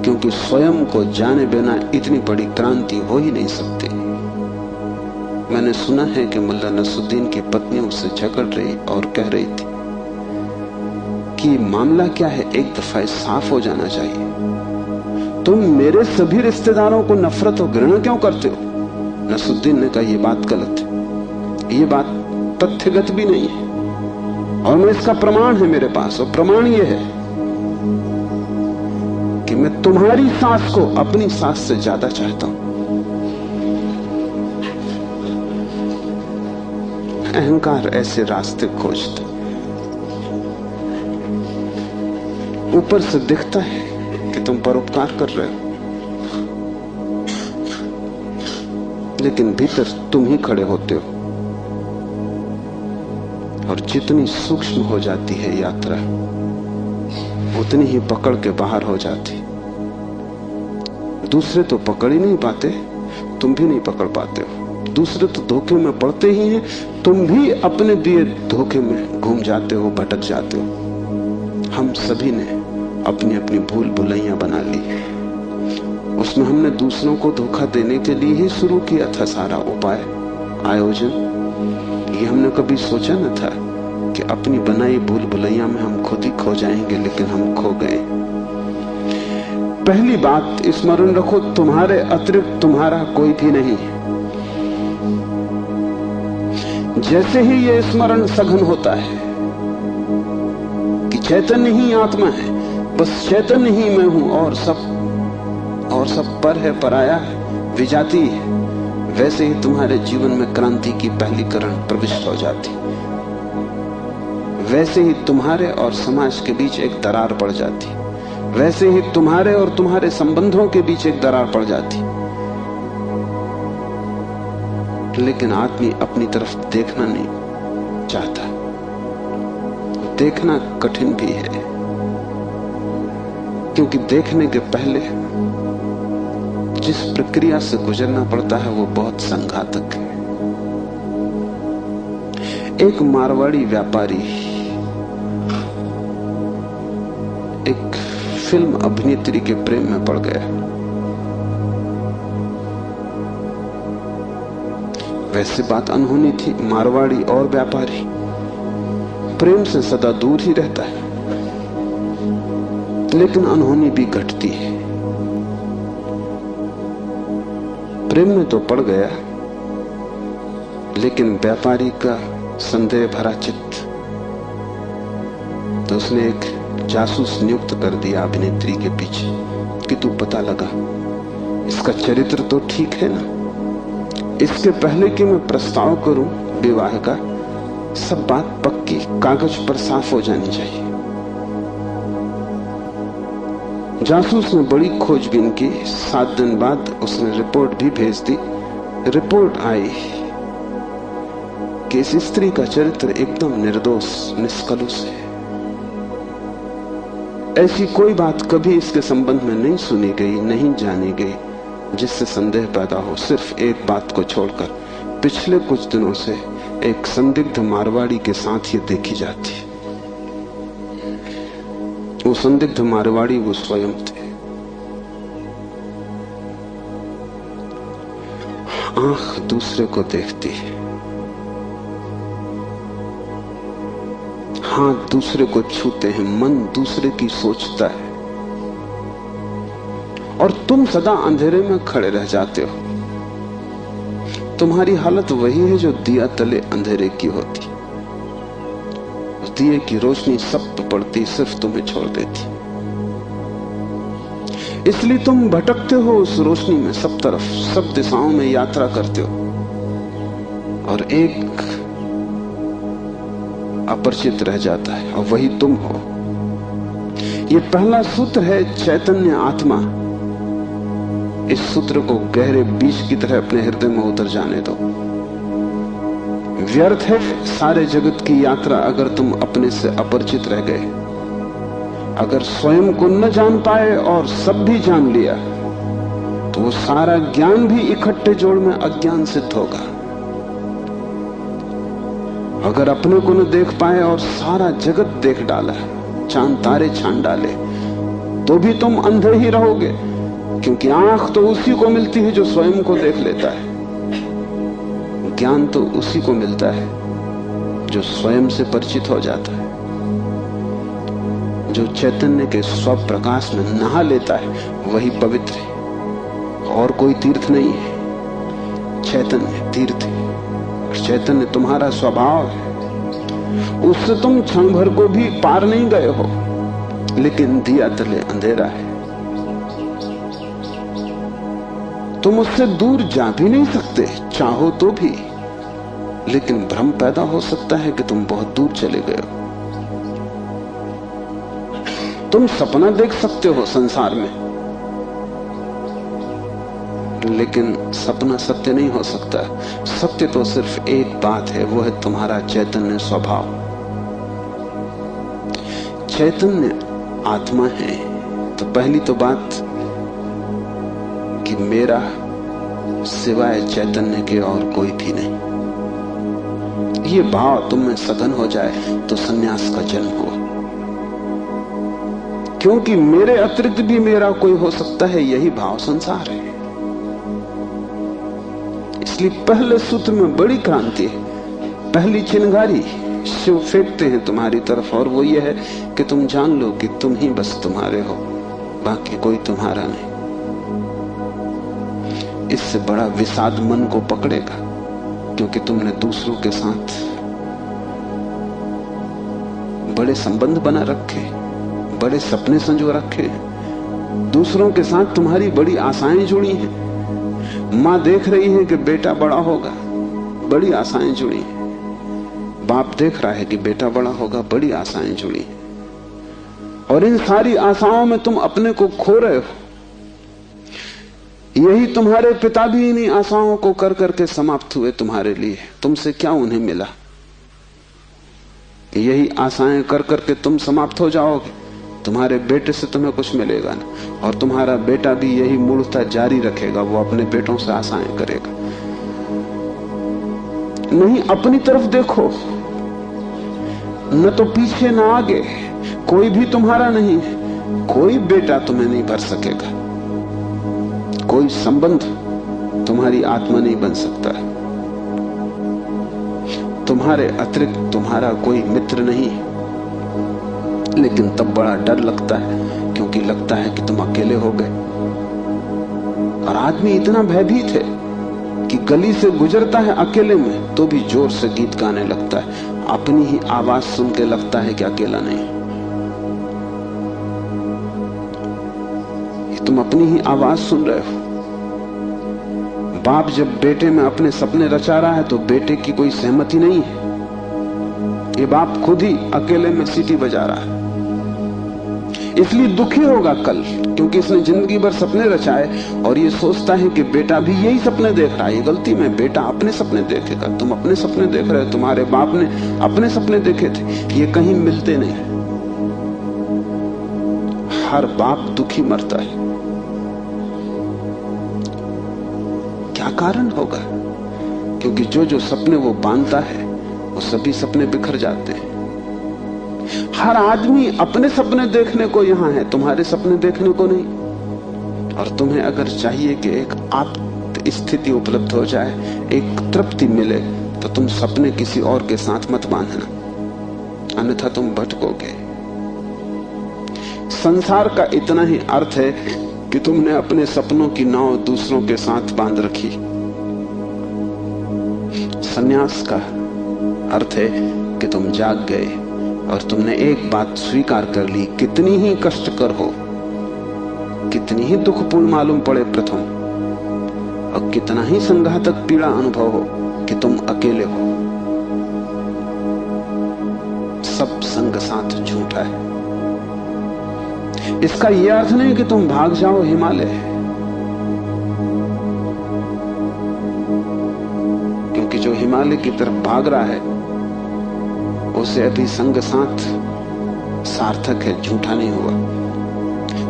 क्योंकि स्वयं को जाने बिना इतनी बड़ी क्रांति हो ही नहीं सकती। मैंने सुना है कि मुल्ला नसरुद्दीन की पत्नी उससे झगड़ रही और कह रही थी कि मामला क्या है, एक दफा साफ हो जाना चाहिए। तुम मेरे सभी रिश्तेदारों को नफरत और घृणा क्यों करते हो? नसरुद्दीन ने कहा यह बात गलत है, ये बात तथ्यगत भी नहीं है, और मैं इसका प्रमाण है मेरे पास। और प्रमाण ये है कि मैं तुम्हारी सास को अपनी सास से ज्यादा चाहता हूं। अहंकार ऐसे रास्ते खोजता, ऊपर से दिखता है कि तुम परोपकार कर रहे हो, लेकिन भीतर तुम ही खड़े होते हो। और जितनी सूक्ष्म हो जाती है यात्रा, उतनी ही पकड़ के बाहर हो जाती। दूसरे तो पकड़ ही नहीं पाते, तुम भी नहीं पकड़ पाते हो। दूसरे तो धोखे में पड़ते ही हैं, तुम भी अपने दिए धोखे में घूम जाते हो, भटक जाते हो। हम सभी ने अपनी अपनी भूल भुलैया बना ली। उसमें हमने दूसरों को धोखा देने के लिए ही शुरू किया था सारा उपाय, आयोजन। ये हमने कभी सोचा न था कि अपनी बनाई भूल भुलैया में हम खुद ही खो जाएंगे, लेकिन हम खो गए। पहली बात स्मरण रखो, तुम्हारे अतिरिक्त तुम्हारा कोई भी नहीं। जैसे ही ये स्मरण सघन होता है कि चैतन्य ही आत्मा है, बस चैतन्य ही मैं हूं, और सब पर है, पराया है, विजाती है, वैसे ही तुम्हारे जीवन में क्रांति की पहली किरण प्रविष्ट हो जाती। वैसे ही तुम्हारे और समाज के बीच एक दरार पड़ जाती। वैसे ही तुम्हारे और तुम्हारे संबंधों के बीच एक दरार पड़ जाती। लेकिन आदमी अपनी तरफ देखना नहीं चाहता। देखना कठिन भी है, क्योंकि देखने के पहले जिस प्रक्रिया से गुजरना पड़ता है वो बहुत संघातक है। एक मारवाड़ी व्यापारी एक फिल्म अभिनेत्री के प्रेम में पड़ गया। वैसे बात अनहोनी थी। मारवाड़ी और व्यापारी प्रेम से सदा दूर ही रहता है, लेकिन अनहोनी भी घटती है। प्रेम में तो पड़ गया, लेकिन व्यापारी का संदेह भरा चित्त, तो उसने एक जासूस नियुक्त कर दिया अभिनेत्री के पीछे कि तू पता लगा, इसका चरित्र तो ठीक है ना, इसके पहले कि मैं प्रस्ताव करूं विवाह का, सब बात पक्की कागज पर साफ हो जानी चाहिए। जासूस ने बड़ी खोजबीन की। 7 दिन बाद उसने रिपोर्ट भी भेज दी। रिपोर्ट आई कि इस स्त्री का चरित्र एकदम निर्दोष, निष्कलुष है। ऐसी कोई बात कभी इसके संबंध में नहीं सुनी गई, नहीं जानी गई जिससे संदेह पैदा हो, सिर्फ एक बात को छोड़कर। पिछले कुछ दिनों से एक संदिग्ध मारवाड़ी के साथ ये देखी जाती है। वो संदिग्ध मारवाड़ी वो स्वयं थे। आंख दूसरे को देखती है, हाथ दूसरे को छूते हैं, मन दूसरे की सोचता है, और तुम सदा अंधेरे में खड़े रह जाते हो। तुम्हारी हालत वही है जो दिया तले अंधेरे की होती। उस दिए की रोशनी सब पे पड़ती, सिर्फ तुम्हें छोड़ देती। इसलिए तुम भटकते हो उस रोशनी में, सब तरफ, सब दिशाओं में यात्रा करते हो, और एक अपरिचित रह जाता है, और वही तुम हो। ये पहला सूत्र है चैतन्य आत्मा। इस सूत्र को गहरे बीज की तरह अपने हृदय में उतर जाने दो। व्यर्थ है सारे जगत की यात्रा अगर तुम अपने से अपरिचित रह गए। अगर स्वयं को न जान पाए और सब भी जान लिया, तो वो सारा ज्ञान भी इकट्ठे जोड़ में अज्ञान सिद्ध होगा। अगर अपने को न देख पाए और सारा जगत देख डाला, चांद तारे छान डाले, तो भी तुम अंधे ही रहोगे, क्योंकि आंख तो उसी को मिलती है जो स्वयं को देख लेता है। ज्ञान तो उसी को मिलता है जो स्वयं से परिचित हो जाता है, जो चैतन्य के स्वप्रकाश में नहा लेता है, वही पवित्र है। और कोई तीर्थ नहीं है, चैतन्य तीर्थ है। चैतन्य तुम्हारा स्वभाव है, उससे तुम क्षण भर को भी पार नहीं गए हो, लेकिन दिया तले अंधेरा है। तुम उससे दूर जा भी नहीं सकते, चाहो तो भी, लेकिन भ्रम पैदा हो सकता है कि तुम बहुत दूर चले गए हो। तुम सपना देख सकते हो संसार में, लेकिन सपना सत्य नहीं हो सकता। सत्य तो सिर्फ एक बात है, वो है तुम्हारा चैतन्य स्वभाव। चैतन्य आत्मा है, तो पहली तो बात कि मेरा सिवाय चैतन्य के और कोई भी नहीं। ये भाव तुम में सघन हो जाए तो सन्यास का जन्म हो, क्योंकि मेरे अतिरिक्त भी मेरा कोई हो सकता है, यही भाव संसार है। इसलिए पहले सूत्र में बड़ी क्रांति है। पहली चिंगारी शिव फेंकते हैं तुम्हारी तरफ, और वो ये है कि तुम जान लो कि तुम ही बस तुम्हारे हो, बाकी कोई तुम्हारा नहीं। इससे बड़ा विषाद मन को पकड़ेगा, क्योंकि तुमने दूसरों के साथ बड़े संबंध बना रखे, बड़े सपने संजो रखे, दूसरों के साथ तुम्हारी बड़ी आशाएं जुड़ी हैं। माँ देख रही है कि बेटा बड़ा होगा, बड़ी आशाएं जुड़ी हैं। बाप देख रहा है कि बेटा बड़ा होगा, बड़ी आशाएं जुड़ी हैं। और इन सारी आशाओं में तुम अपने को खो रहे हो। यही तुम्हारे पिता भी इन्हीं आशाओं को कर करके समाप्त हुए तुम्हारे लिए। तुमसे क्या उन्हें मिला? यही आशाएं कर करके तुम समाप्त हो जाओगे। तुम्हारे बेटे से तुम्हें कुछ मिलेगा ना, और तुम्हारा बेटा भी यही मूर्खता जारी रखेगा, वो अपने बेटों से आशाएं करेगा। नहीं, अपनी तरफ देखो, न तो पीछे न आगे, कोई भी तुम्हारा नहीं है। कोई बेटा तुम्हें नहीं भर सकेगा, कोई संबंध तुम्हारी आत्मा नहीं बन सकता। तुम्हारे अतिरिक्त तुम्हारा कोई मित्र नहीं, लेकिन तब बड़ा डर लगता है, क्योंकि लगता है कि तुम अकेले हो गए। और आदमी इतना भयभीत है कि गली से गुजरता है अकेले में तो भी जोर से गीत गाने लगता है, अपनी ही आवाज सुन के लगता है कि अकेला नहीं। ये तुम अपनी ही आवाज सुन रहे हो। बाप जब बेटे में अपने सपने रचा रहा है तो बेटे की कोई सहमति नहीं है। ये बाप खुद ही अकेले में सीटी बजा रहा है, इसलिए दुखी होगा कल, क्योंकि इसने जिंदगी भर सपने रचाए और ये सोचता है कि बेटा भी यही सपने देख रहा है। ये गलती में, बेटा अपने सपने देखेगा, तुम अपने सपने देख रहे हो, तुम्हारे बाप ने अपने सपने देखे थे, ये कहीं मिलते नहीं। हर बाप दुखी मरता है। क्या कारण होगा? क्योंकि जो जो सपने वो बांधता है वो सभी सपने बिखर जाते हैं। हर आदमी अपने सपने देखने को यहां है, तुम्हारे सपने देखने को नहीं। और तुम्हें अगर चाहिए कि एक आत्म स्थिति उपलब्ध हो जाए, एक तृप्ति मिले, तो तुम सपने किसी और के साथ मत बांधना, अन्यथा तुम भटकोगे। संसार का इतना ही अर्थ है कि तुमने अपने सपनों की नाव दूसरों के साथ बांध रखी। संन्यास का अर्थ है कि तुम जाग गए और तुमने एक बात स्वीकार कर ली, कितनी ही कष्टकर हो, कितनी ही दुखपूर्ण मालूम पड़े प्रथम, और कितना ही संघातक पीड़ा अनुभव हो, कि तुम अकेले हो। सब संग साथ झूठा है। इसका यह अर्थ नहीं कि तुम भाग जाओ हिमालय, क्योंकि जो हिमालय की तरफ भाग रहा है उसे अभी संग साथ सार्थक है, झूठा नहीं हुआ।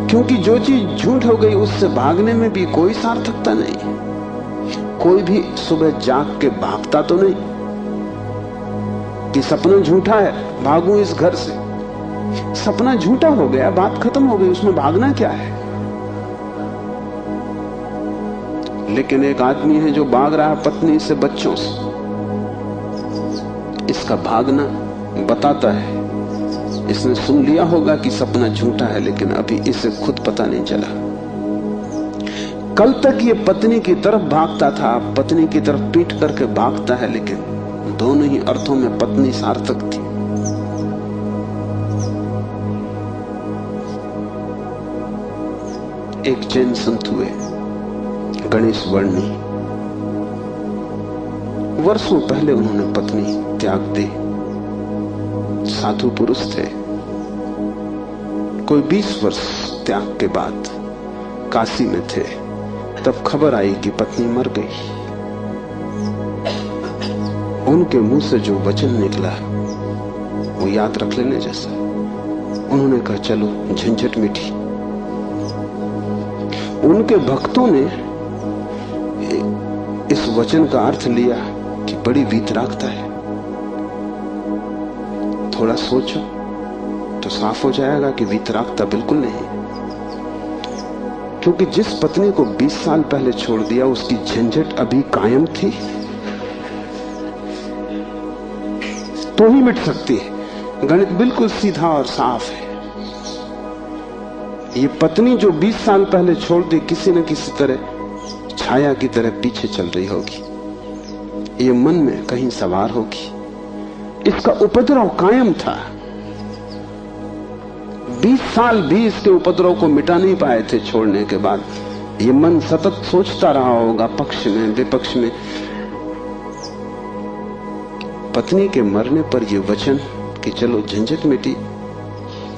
क्योंकि जो चीज झूठ हो गई उससे भागने में भी कोई सार्थकता नहीं। कोई भी सुबह जाग के भागता तो नहीं कि सपना झूठा है, भागूं इस घर से। सपना झूठा हो गया, बात खत्म हो गई, उसमें भागना क्या है? लेकिन एक आदमी है जो भाग रहा है पत्नी से, बच्चों से। इसका भागना बताता है, इसने सुन लिया होगा कि सपना झूठा है, लेकिन अभी इसे खुद पता नहीं चला। कल तक ये पत्नी की तरफ भागता था, पत्नी की तरफ पीठ करके भागता है, लेकिन दोनों ही अर्थों में पत्नी सार्थक थी। एक जैन संत हुए, गणेश वर्णी। वर्षों पहले उन्होंने पत्नी त्याग दी। साधु पुरुष थे। कोई 20 वर्ष त्याग के बाद काशी में थे, तब खबर आई कि पत्नी मर गई। उनके मुंह से जो वचन निकला वो याद रख लेने जैसा। उन्होंने कहा, चलो झंझट मिटी। उनके भक्तों ने इस वचन का अर्थ लिया कि बड़ी वीतरागता है। थोड़ा सोचो तो साफ हो जाएगा कि वीतरागता बिल्कुल नहीं, क्योंकि जिस पत्नी को 20 साल पहले छोड़ दिया उसकी झंझट अभी कायम थी, तो ही मिट सकती है। गणित बिल्कुल सीधा और साफ है। ये पत्नी जो 20 साल पहले छोड़ दी, किसी न किसी तरह छाया की तरह पीछे चल रही होगी, ये मन में कहीं सवार होगी। इसका उपद्रव कायम था। 20 साल भी इसके उपद्रव को मिटा नहीं पाए थे छोड़ने के बाद। ये मन सतत सोचता रहा होगा, पक्ष में विपक्ष में। पत्नी के मरने पर यह वचन कि चलो झंझट मिटी,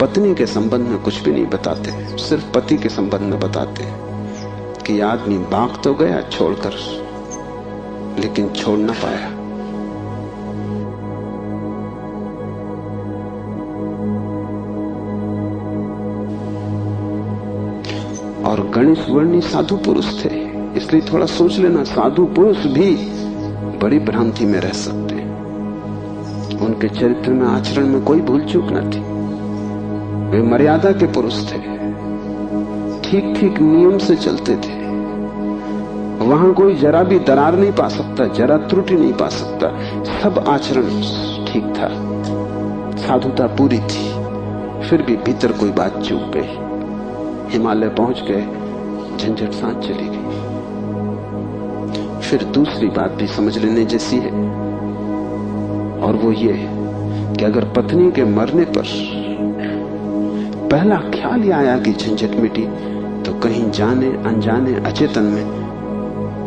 पत्नी के संबंध में कुछ भी नहीं बताते, सिर्फ पति के संबंध में बताते कि आदमी भाग तो गया छोड़कर, लेकिन छोड़ ना पाया। और गणेश वर्णी साधु पुरुष थे, इसलिए थोड़ा सोच लेना, साधु पुरुष भी बड़ी भ्रांति में रह सकते हैं। उनके चरित्र में, आचरण में कोई भूल चूक न थी। वे मर्यादा के पुरुष थे, ठीक ठीक नियम से चलते थे। वहां कोई जरा भी दरार नहीं पा सकता, जरा त्रुटि नहीं पा सकता। सब आचरण ठीक था, साधुता पूरी थी, फिर भी भीतर कोई बात चूक गई। हिमालय पहुंच गए, झंझट सांस चली गई। फिर दूसरी बात भी समझ लेने जैसी है, और वो ये कि अगर पत्नी के मरने पर पहला ख्याल ही आया कि झंझट मिटी, तो कहीं जाने अनजाने अचेतन में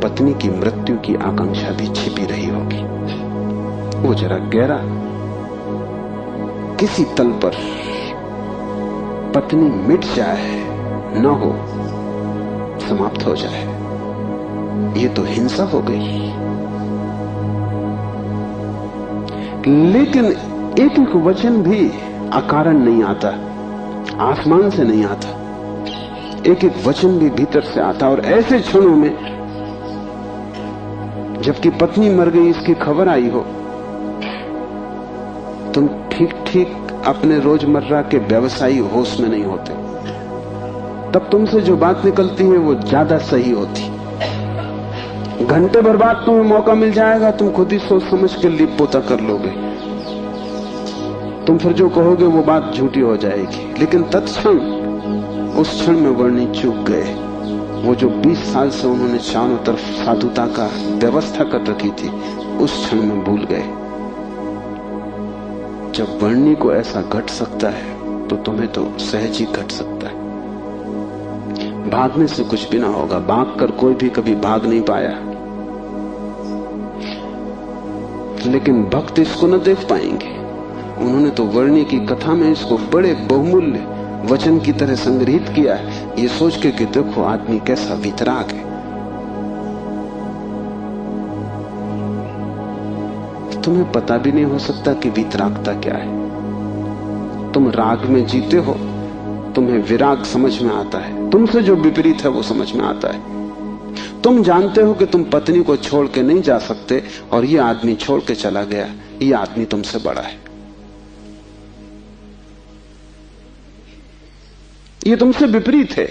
पत्नी की मृत्यु की आकांक्षा भी छिपी रही होगी। वो जरा गहरा किसी तल पर पत्नी मिट जाए, न हो, समाप्त हो जाए, ये तो हिंसा हो गई। लेकिन एक एक वचन भी अकारण नहीं आता, आसमान से नहीं आता। एक एक वचन भी भीतर से आता। और ऐसे क्षणों में जबकि पत्नी मर गई इसकी खबर आई हो, तुम ठीक ठीक अपने रोजमर्रा के व्यवसायी होश में नहीं होते। तब तुमसे जो बात निकलती है वो ज्यादा सही होती। घंटे भर बाद तुम्हें मौका मिल जाएगा, तुम खुद ही सोच समझ के लिप पोता कर लोगे। तुम फिर जो कहोगे वो बात झूठी हो जाएगी। लेकिन तत्क्षण उस क्षण में वर्णी चूक गए। वो जो 20 साल से उन्होंने चारों तरफ साधुता का व्यवस्था कर रखी थी, उस क्षण में भूल गए। जब वर्णी को ऐसा घट सकता है तो तुम्हें तो सहज ही घट सकता है। भागने से कुछ भी ना होगा, भागकर कोई भी कभी भाग नहीं पाया। लेकिन भक्त इसको न देख पाएंगे। उन्होंने तो वर्णी की कथा में इसको बड़े बहुमूल्य वचन की तरह संग्रहित किया है, ये सोच के कि देखो आदमी कैसा वितराग है। तुम्हें पता भी नहीं हो सकता कि वितरागता क्या है। तुम राग में जीते हो, तुम्हें विराग समझ में आता है। तुमसे जो विपरीत है वो समझ में आता है। तुम जानते हो कि तुम पत्नी को छोड़ के नहीं जा सकते, और ये आदमी छोड़ के चला गया। ये आदमी तुमसे बड़ा है, ये तुमसे विपरीत है,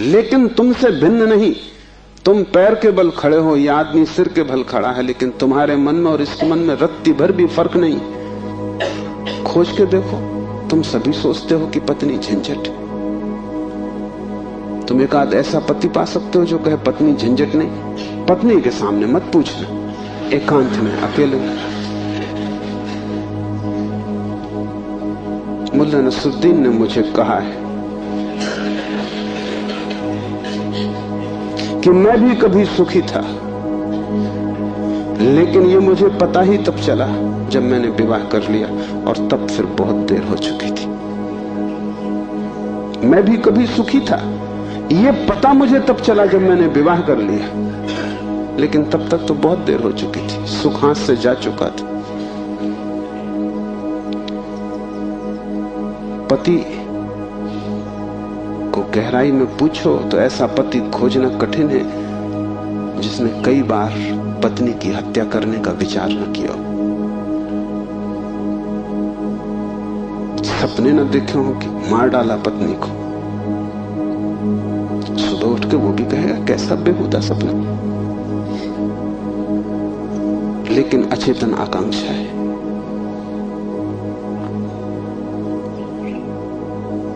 लेकिन तुमसे भिन्न नहीं। तुम पैर के बल खड़े हो, यह आदमी सिर के बल खड़ा है, लेकिन तुम्हारे मन में और इसके मन में रत्ती भर भी फर्क नहीं। खोज के देखो, तुम सभी सोचते हो कि पत्नी झंझट। तुम एक आध ऐसा पति पा सकते हो जो कहे पत्नी झंझट नहीं। पत्नी के सामने मत पूछना, एकांत में अकेले। मुल्ला नसरुद्दीन ने मुझे कहा है कि मैं भी कभी सुखी था, लेकिन ये मुझे पता ही तब चला जब मैंने विवाह कर लिया, और तब फिर बहुत देर हो चुकी थी। मैं भी कभी सुखी था, ये पता मुझे तब चला जब मैंने विवाह कर लिया, लेकिन तब तक तो बहुत देर हो चुकी थी। सुख हाथ से जा चुका था। पति को गहराई में पूछो तो ऐसा पति खोजना कठिन है जिसने कई बार पत्नी की हत्या करने का विचार न किया हो। सपने न देखे हो कि मार डाला पत्नी को, सुबह उठ के वो भी कहेगा कैसा बेहुदा सपना। लेकिन अचेतन आकांक्षा है।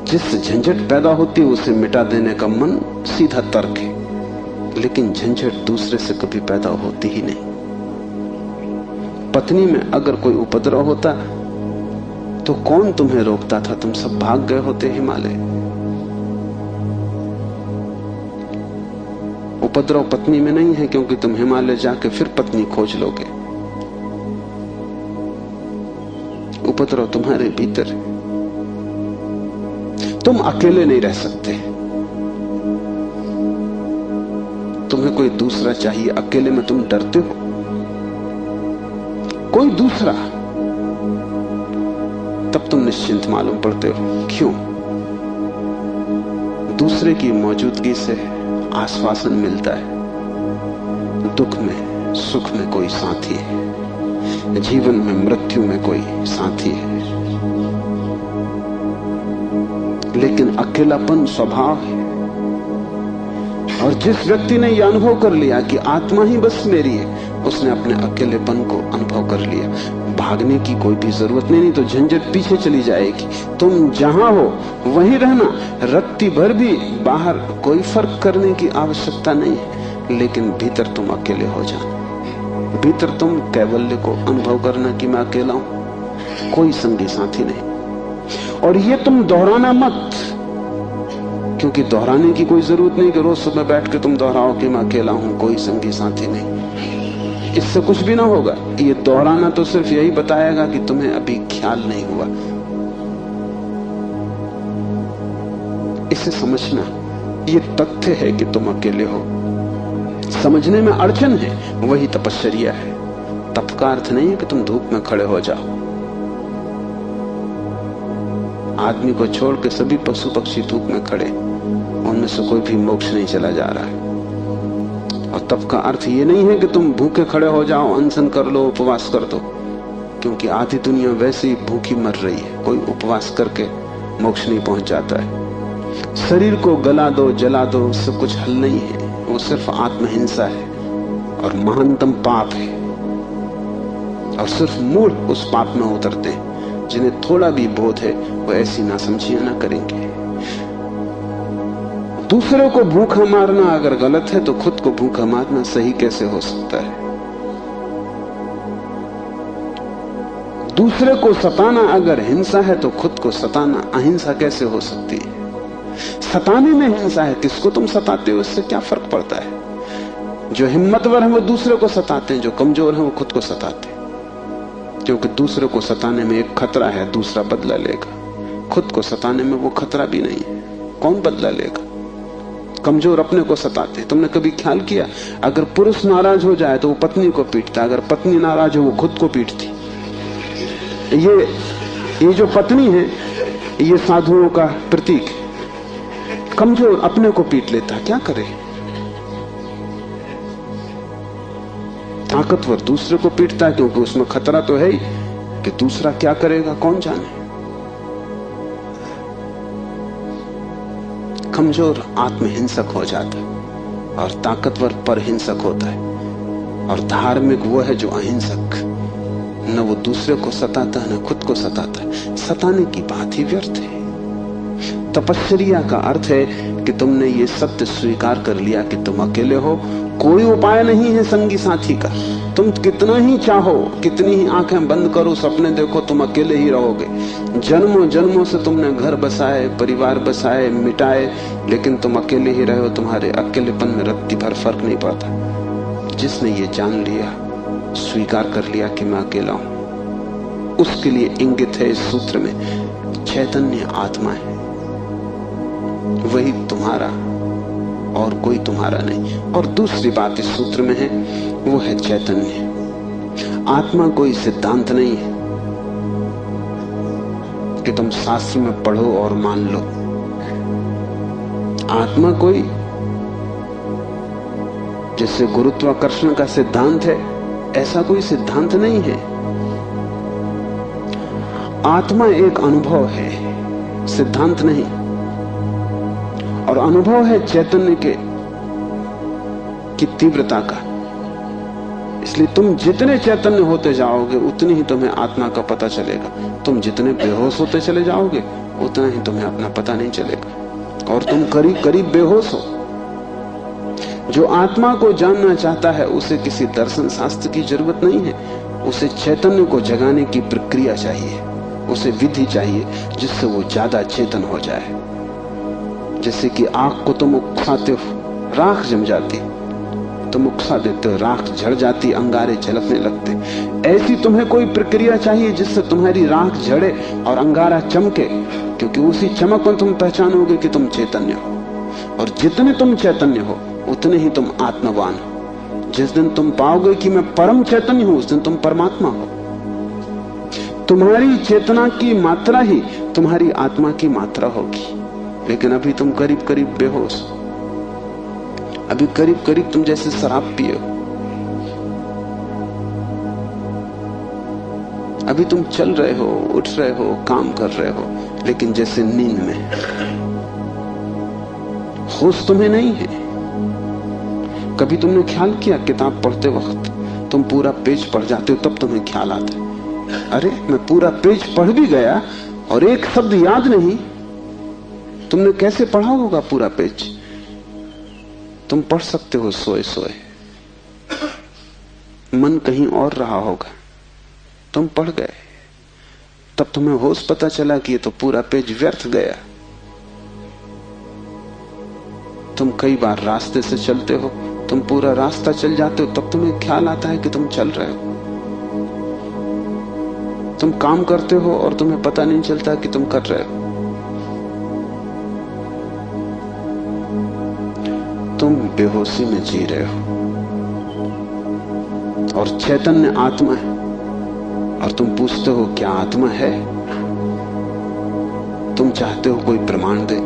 जिससे झंझट पैदा होती है उसे मिटा देने का मन सीधा तर्क है, लेकिन झंझट दूसरे से कभी पैदा होती ही नहीं। पत्नी में अगर कोई उपद्रव होता तो कौन तुम्हें रोकता था? तुम सब भाग गए होते हिमालय। उपद्रव पत्नी में नहीं है, क्योंकि तुम हिमालय जाके फिर पत्नी खोज लोगे। उपद्रव तुम्हारे भीतर है। तुम अकेले नहीं रह सकते, तुम्हें कोई दूसरा चाहिए। अकेले में तुम डरते हो, कोई दूसरा, तब तुम निश्चिंत मालूम पड़ते हो। क्यों? दूसरे की मौजूदगी से आश्वासन मिलता है। दुख में सुख में कोई साथी है, जीवन में मृत्यु में कोई साथी है। लेकिन अकेलापन स्वभाव है, और जिस व्यक्ति ने यह अनुभव कर लिया कि आत्मा ही बस मेरी है, उसने अपने अकेलेपन को अनुभव कर लिया। भागने की कोई भी जरूरत नहीं तो झंझट पीछे चली जाएगी। तुम जहां हो वहीं रहना, रत्ती भर भी बाहर कोई फर्क करने की आवश्यकता नहीं है, लेकिन भीतर तुम अकेले हो जाना। भीतर तुम कैवल्य को अनुभव करना कि मैं अकेला हूं, कोई संगी साथी नहीं। और ये तुम दोहराना मत, क्योंकि दोहराने की कोई जरूरत नहीं कि रोज सुबह बैठ के तुम दोहराओ कि मैं अकेला हूं, कोई संगी साथी नहीं। इससे कुछ भी ना होगा। ये दोहराना तो सिर्फ यही बताएगा कि तुम्हें अभी ख्याल नहीं हुआ। इसे समझना, ये तथ्य है कि तुम अकेले हो। समझने में अड़चन है, वही तपश्चर्या है। तप का अर्थ नहीं है कि तुम धूप में खड़े हो जाओ। आदमी को छोड़ के सभी पशु पक्षी धूप में खड़े, उनमें से कोई भी मोक्ष नहीं चला जा रहा है। और तप का अर्थ ये नहीं है कि तुम भूखे खड़े हो जाओ, अनशन कर लो, उपवास कर दो, क्योंकि आधी दुनिया वैसे ही भूखी मर रही है। कोई उपवास करके मोक्ष नहीं पहुंच जाता है। शरीर को गला दो, जला दो, उससे कुछ हल नहीं है। वो सिर्फ आत्महिंसा है और महानतम पाप है। और सिर्फ मूढ़ उस पाप में उतरते हैं। जिन्हें थोड़ा भी बोध है वो ऐसी नासमझियां ना करेंगे। दूसरे को भूखा मारना अगर गलत है तो खुद को भूखा मारना सही कैसे हो सकता है? दूसरे को सताना अगर हिंसा है तो खुद को सताना अहिंसा कैसे हो सकती है? सताने में हिंसा है, किसको तुम सताते हो इससे क्या फर्क पड़ता है? जो हिम्मतवर है वो दूसरे को सताते हैं, जो कमजोर है वो खुद को सताते हैं। क्योंकि दूसरे को सताने में एक खतरा है, दूसरा बदला लेगा। खुद को सताने में वो खतरा भी नहीं है, कौन बदला लेगा? कमजोर अपने को सताते। तुमने कभी ख्याल किया, अगर पुरुष नाराज हो जाए तो वो पत्नी को पीटता, अगर पत्नी नाराज हो वो खुद को पीटती। ये जो पत्नी है ये साधुओं का प्रतीक है। कमजोर अपने को पीट लेता, क्या करे? ताकतवर दूसरे को पीटता है, क्योंकि उसमें खतरा तो है ही कि दूसरा क्या करेगा कौन जाने। कमजोर आत्महिंसक हो जाता है और ताकतवर परहिंसक होता है। और धार्मिक वो है जो अहिंसक, न वो दूसरे को सताता है न खुद को सताता है। सताने की बात ही व्यर्थ है। तपश्चर्या का अर्थ है कि तुमने ये सत्य स्वीकार कर लिया कि तुम अकेले हो, कोई उपाय नहीं है संगी साथी का। तुम कितना ही चाहो, कितनी ही आंखें बंद करो, सपने देखो, तुम अकेले ही रहोगे। जन्मों जन्मों से तुमने घर बसाए, परिवार बसाए, मिटाए, लेकिन तुम अकेले ही रहे हो। तुम्हारे अकेलेपन में रत्ती भर फर्क नहीं पड़ता। जिसने ये जान लिया, स्वीकार कर लिया कि मैं अकेला हूं, उसके लिए इंगित है इस सूत्र में चैतन्य आत्मा है, वही तुम्हारा और कोई तुम्हारा नहीं। और दूसरी बात इस सूत्र में है, वो है चैतन्य। आत्मा कोई सिद्धांत नहीं है कि तुम शास्त्र में पढ़ो और मान लो। आत्मा कोई जैसे गुरुत्वाकर्षण का सिद्धांत है, ऐसा कोई सिद्धांत नहीं है। आत्मा एक अनुभव है, सिद्धांत नहीं। और अनुभव है चैतन्य की तीव्रता का। इसलिए तुम जितने चैतन्य होते जाओगे उतनी ही तुम्हें आत्मा का पता चलेगा। तुम जितने बेहोश होते चले जाओगे उतना ही तुम्हें अपना पता नहीं चलेगा। और तुम करीब करीब बेहोश हो। जो आत्मा को जानना चाहता है उसे किसी दर्शन शास्त्र की जरूरत नहीं है। उसे चैतन्य को जगाने की प्रक्रिया चाहिए, उसे विधि चाहिए जिससे वो ज्यादा चेतन हो जाए। जैसे कि आग को तुम उकसाते हो, राख जम जाती, तुम उकसा देते हो, राख झड़ जाती, अंगारे झलकने लगते। ऐसी तुम्हें कोई प्रक्रिया चाहिए जिससे तुम्हारी राख झड़े और अंगारा चमके, क्योंकि उसी चमक में तुम पहचानोगे कि तुम चैतन्य हो। और जितने तुम चैतन्य हो उतने ही तुम आत्मवान हो। जिस दिन तुम पाओगे कि मैं परम चैतन्य हूं, उस दिन तुम परमात्मा हो। तुम्हारी चेतना की मात्रा ही तुम्हारी आत्मा की मात्रा होगी। लेकिन अभी तुम करीब करीब बेहोश, अभी करीब करीब तुम जैसे शराब पिए हो। अभी तुम चल रहे हो, उठ रहे हो, काम कर रहे हो, लेकिन जैसे नींद में। होश तुम्हें नहीं है। कभी तुमने ख्याल किया किताब पढ़ते वक्त तुम पूरा पेज पढ़ जाते हो तब तुम्हें ख्याल आता है, अरे मैं पूरा पेज पढ़ भी गया और एक शब्द याद नहीं। तुमने कैसे पढ़ा होगा पूरा पेज? तुम पढ़ सकते हो सोए सोए, मन कहीं और रहा होगा, तुम पढ़ गए, तब तुम्हें होश पता चला कि ये तो पूरा पेज व्यर्थ गया। तुम कई बार रास्ते से चलते हो, तुम पूरा रास्ता चल जाते हो, तब तुम्हें ख्याल आता है कि तुम चल रहे हो। तुम काम करते हो और तुम्हें पता नहीं चलता कि तुम कर रहे हो। तुम बेहोशी में जी रहे हो और चैतन्य आत्मा है, और तुम पूछते हो क्या आत्मा है? तुम चाहते हो कोई प्रमाण दे,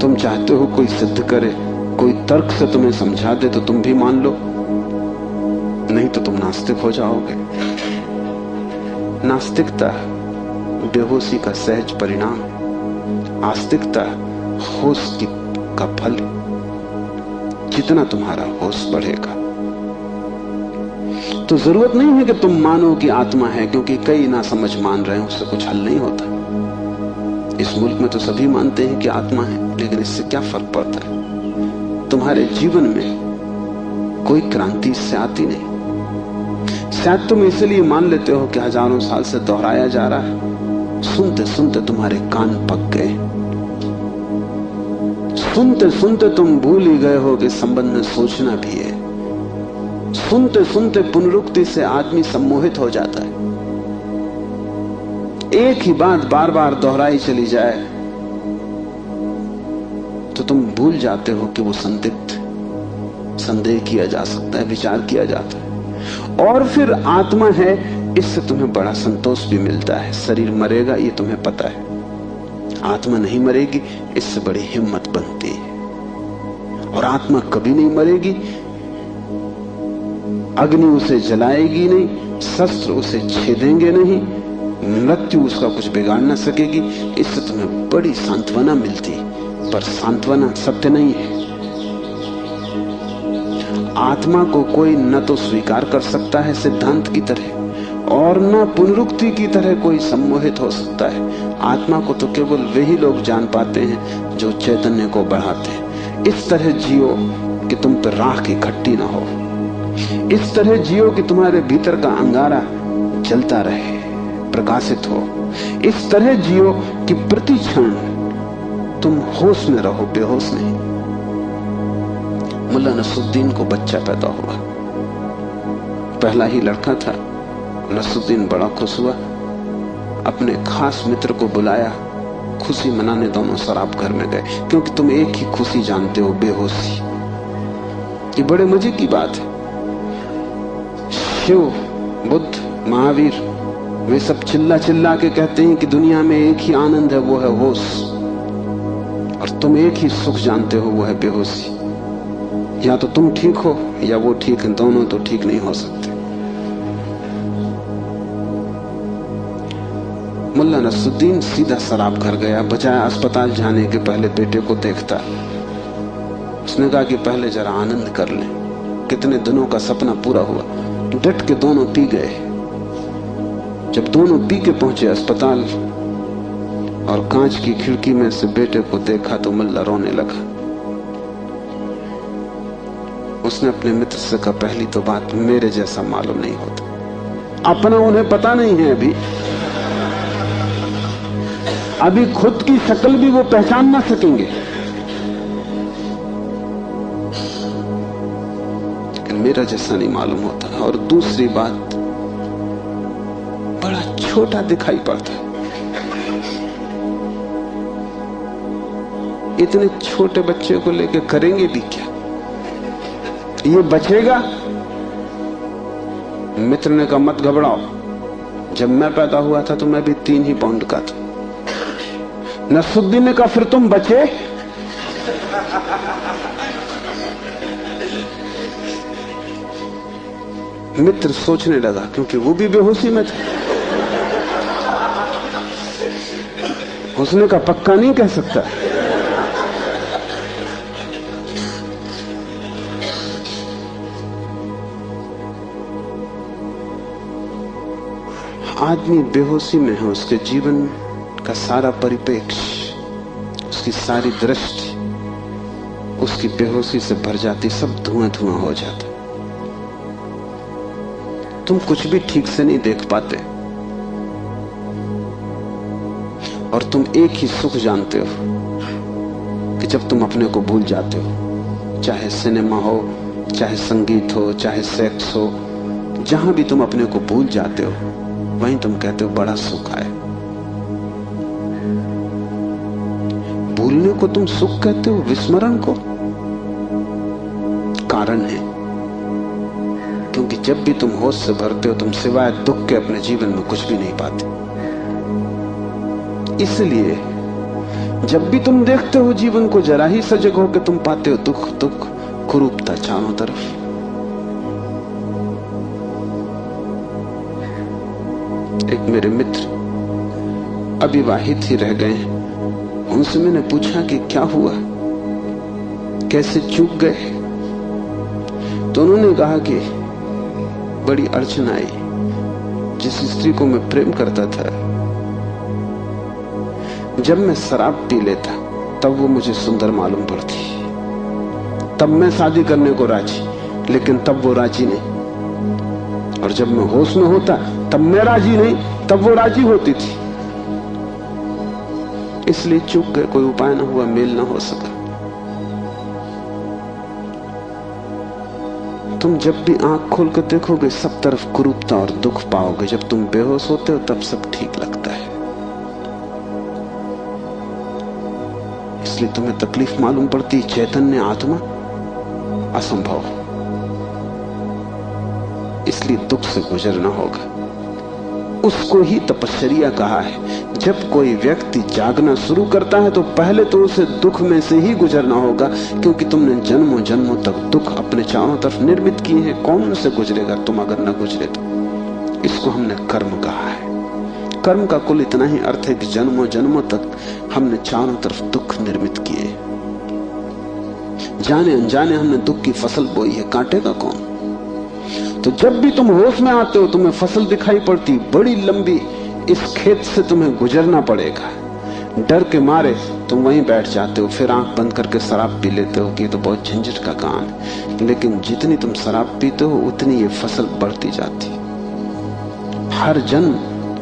तुम चाहते हो कोई सिद्ध करे, कोई तर्क से तुम्हें समझा दे तो तुम भी मान लो, नहीं तो तुम नास्तिक हो जाओगे। नास्तिकता बेहोशी का सहज परिणाम, आस्तिकता होश का फल। जितना तुम्हारा होश बढ़ेगा तो जरूरत नहीं है कि तुम मानो कि आत्मा है, क्योंकि कई ना समझ मान रहे हैं, उससे कुछ हल नहीं होता। इस मुल्क में तो सभी मानते हैं कि आत्मा है, लेकिन इससे क्या फर्क पड़ता है? तुम्हारे जीवन में कोई क्रांति इससे आती नहीं। शायद तुम इसलिए मान लेते हो कि हजारों साल से दोहराया जा रहा है। सुनते सुनते तुम्हारे कान पक गए, सुनते सुनते तुम भूल ही गए हो कि संबंध में सोचना भी है। सुनते सुनते पुनरुक्ति से आदमी सम्मोहित हो जाता है। एक ही बात बार बार दोहराई चली जाए तो तुम भूल जाते हो कि वो संदिग्ध, संदेह किया जा सकता है, विचार किया जाता है। और फिर आत्मा है, इससे तुम्हें बड़ा संतोष भी मिलता है। शरीर मरेगा ये तुम्हें पता है, आत्मा नहीं मरेगी इससे बड़ी हिम्मत बनती है। और आत्मा कभी नहीं मरेगी, अग्नि उसे जलाएगी नहीं, शस्त्र उसे छेदेंगे नहीं, मृत्यु उसका कुछ बिगाड़ ना सकेगी। इससे तुम्हें बड़ी सांत्वना मिलती, पर सांत्वना सत्य नहीं है। आत्मा को कोई न तो स्वीकार कर सकता है सिद्धांत की तरह, और न पुनरुक्ति की तरह कोई सम्मोहित हो सकता है। आत्मा को तो केवल वही लोग जान पाते हैं जो चैतन्य को बढ़ाते हैं। इस तरह जियो कि तुम पर राख इकट्ठी ना हो, इस तरह जियो कि तुम्हारे भीतर का अंगारा जलता रहे, प्रकाशित हो। इस तरह जियो कि प्रति क्षण तुम होश में रहो, बेहोश नहीं। मुल्ला नसरुद्दीन को बच्चा पैदा हुआ, पहला ही लड़का था। नसरुद्दीन बड़ा खुश हुआ, अपने खास मित्र को बुलाया, खुशी मनाने दोनों शराब घर में गए। क्योंकि तुम एक ही खुशी जानते हो, बेहोशी। ये बड़े मजे की बात है। शिव, बुद्ध, महावीर, वे सब चिल्ला चिल्ला के कहते हैं कि दुनिया में एक ही आनंद है, वो है होश। और तुम एक ही सुख जानते हो, वो है बेहोशी। या तो तुम ठीक हो या वो ठीक है, दोनों तो ठीक नहीं हो सकते। मुल्ला नसरुद्दीन सीधा शराब घर गया, बजाय अस्पताल जाने के पहले बेटे को देखता। उसने कहा कि पहले जरा आनंद कर लें, कितने दिनों का सपना पूरा हुआ। डट के दोनों पी गए। जब दोनों पी के पहुंचे अस्पताल और कांच की खिड़की में से बेटे को देखा तो मुल्ला रोने लगा। उसने अपने मित्र से कहा, पहली तो बात मेरे जैसा मालूम नहीं होता। अपना उन्हें पता नहीं है, अभी खुद की शक्ल भी वो पहचान ना सकेंगे, लेकिन मेरा जैसा नहीं मालूम होता। और दूसरी बात, बड़ा छोटा दिखाई पड़ता। इतने छोटे बच्चे को लेके करेंगे भी क्या? ये बचेगा? मित्र ने कहा, मत घबराओ, जब मैं पैदा हुआ था तो मैं भी 3 ही पाउंड का था। नसरुद्दीन ने कहा, फिर तुम बचे? मित्र सोचने लगा, क्योंकि वो भी बेहोशी में था। उसने कहा, पक्का नहीं कह सकता। आदमी बेहोशी में है, उसके जीवन का सारा परिप्रेक्ष्य, उसकी सारी दृष्टि उसकी बेहोशी से भर जाती, सब धुआं धुआं हो जाता। तुम कुछ भी ठीक से नहीं देख पाते और तुम एक ही सुख जानते हो कि जब तुम अपने को भूल जाते हो, चाहे सिनेमा हो, चाहे संगीत हो, चाहे सेक्स हो, जहां भी तुम अपने को भूल जाते हो वहीं तुम कहते हो बड़ा सुख आए। भूलने को तुम सुख कहते हो, विस्मरण को? कारण है क्योंकि जब भी तुम होश से भरते हो तुम सिवाय दुख के अपने जीवन में कुछ भी नहीं पाते। इसलिए जब भी तुम देखते हो जीवन को, जरा ही सजग होकर तुम पाते हो दुख दुख, कुरूपता चारों तरफ। एक मेरे मित्र अविवाहित ही रह गए हैं, उनसे मैंने पूछा कि क्या हुआ, कैसे चूक गए? तो उन्होंने कहा कि बड़ी अड़चन आई। जिस स्त्री को मैं प्रेम करता था, जब मैं शराब पी लेता तब वो मुझे सुंदर मालूम पड़ती, तब मैं शादी करने को राजी, लेकिन तब वो राजी नहीं। और जब मैं होश में होता तब मैं राजी नहीं, तब वो राजी होती थी। इसलिए चूक गए, कोई उपाय ना हुआ, मेल ना हो सका। तुम जब भी आंख खोल कर देखोगे सब तरफ कुरूपता और दुख पाओगे। जब तुम बेहोश होते हो तब सब ठीक लगता है। इसलिए तुम्हें तकलीफ मालूम पड़ती, चैतन्य आत्मा असंभव, इसलिए दुख से गुजरना होगा। उसको ही तपश्चर्या कहा है। जब कोई व्यक्ति जागना शुरू करता है तो पहले तो उसे दुख में से ही गुजरना होगा, क्योंकि तुमने जन्मों जन्मों तक दुख अपने चारों तरफ निर्मित किए हैं। कौन उनसे गुजरेगा तुम अगर न गुजरे तो? इसको हमने कर्म कहा है। कर्म का कुल इतना ही अर्थ है कि जन्मों जन्मों तक हमने चारों तरफ दुख निर्मित किए, जाने अनजाने हमने दुख की फसल बोई है, काटेगा कौन? तो जब भी तुम होश में आते हो तुम्हें फसल दिखाई पड़ती बड़ी लंबी, इस खेत से तुम्हें गुजरना पड़ेगा। डर के मारे तुम वहीं बैठ जाते हो, फिर आंख बंद करके शराब पी लेते हो कि ये तो बहुत झंझट का काम है। लेकिन जितनी तुम शराब पीते हो उतनी ये फसल बढ़ती जाती। हर जन्म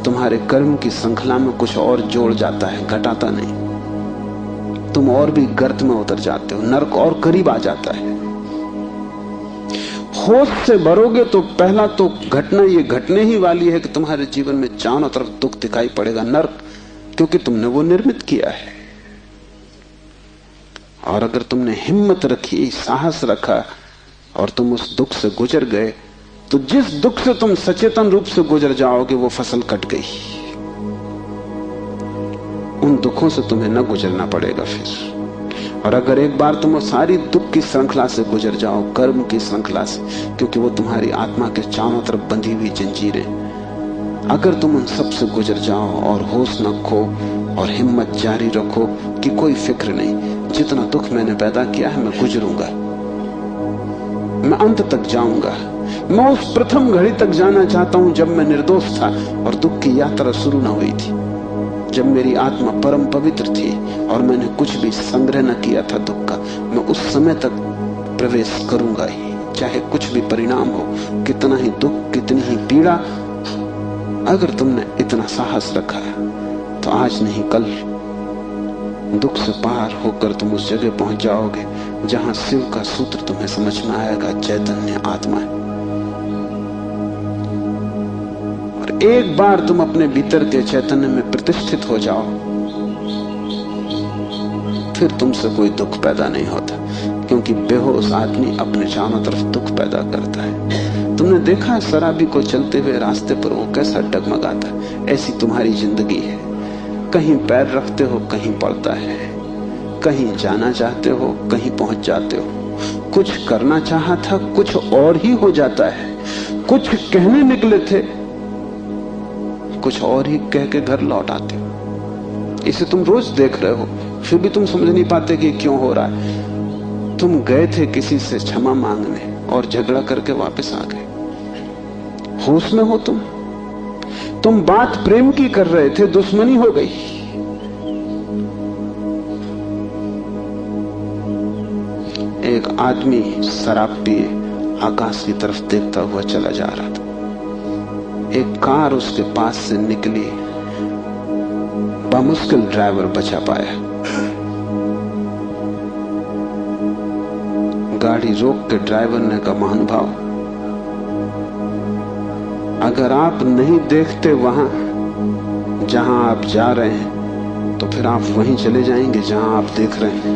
तुम्हारे कर्म की श्रृंखला में कुछ और जोड़ जाता है, घटाता नहीं। तुम और भी गर्त में उतर जाते हो, नरक और करीब आ जाता है। होश से भरोगे तो पहला तो घटना ये घटने ही वाली है कि तुम्हारे जीवन में चारों तरफ दुख दिखाई पड़ेगा, नरक, क्योंकि तुमने वो निर्मित किया है। और अगर तुमने हिम्मत रखी, साहस रखा और तुम उस दुख से गुजर गए, तो जिस दुख से तुम सचेतन रूप से गुजर जाओगे वो फसल कट गई। उन दुखों से तुम्हें न गुजरना पड़ेगा फिर। और अगर एक बार तुम सारी दुख की श्रृंखला से गुजर जाओ, कर्म की श्रृंखला से, क्योंकि वो तुम्हारी आत्मा के चारों तरफ बंधी हुई जंजीरें, अगर तुम उन सब से गुजर जाओ और होश न खो और हिम्मत जारी रखो कि कोई फिक्र नहीं, जितना दुख मैंने पैदा किया है मैं गुजरूंगा, मैं अंत तक जाऊंगा। मैं उस प्रथम घड़ी तक जाना चाहता हूं जब मैं निर्दोष था और दुख की यात्रा शुरू न हुई थी, जब मेरी आत्मा परम पवित्र थी और मैंने कुछ भी संग्रह न किया था दुख का। मैं उस समय तक प्रवेश करूंगा ही, चाहे कुछ भी परिणाम हो, कितना ही दुख, कितनी ही पीड़ा। अगर तुमने इतना साहस रखा तो आज नहीं कल दुख से पार होकर तुम उस जगह पहुंच जाओगे जहां शिव का सूत्र तुम्हें समझ में आएगा, चैतन्य आत्मा है। और एक बार तुम अपने भीतर के चैतन्य में प्रतिष्ठित हो जाओ, फिर तुमसे कोई दुख पैदा नहीं होता, क्योंकि बेहोश आदमी अपने चारों तरफ दुख पैदा करता है। तुमने देखा है शराबी को चलते हुए रास्ते पर वो कैसा डगमगाता है? ऐसी तुम्हारी जिंदगी है, कहीं पैर रखते हो कहीं पड़ता है, कहीं जाना चाहते हो कहीं पहुंच जाते हो, कुछ करना चाहा था कुछ और ही हो जाता है, कुछ कहने निकले थे कुछ और ही कह के घर लौट आते हो। इसे तुम रोज देख रहे हो, फिर भी तुम समझ नहीं पाते कि क्यों हो रहा है। तुम गए थे किसी से क्षमा मांगने और झगड़ा करके वापस आ गए। होश में हो तुम, तुम बात प्रेम की कर रहे थे, दुश्मनी हो गई। एक आदमी शराब पिए आकाश की तरफ देखता हुआ चला जा रहा था। एक कार उसके पास से निकली, बामुश्किल ड्राइवर बचा पाया। गाड़ी रोक के ड्राइवर ने कहा, महानुभाव, अगर आप नहीं देखते वहां जहां आप जा रहे हैं तो फिर आप वहीं चले जाएंगे जहां आप देख रहे हैं।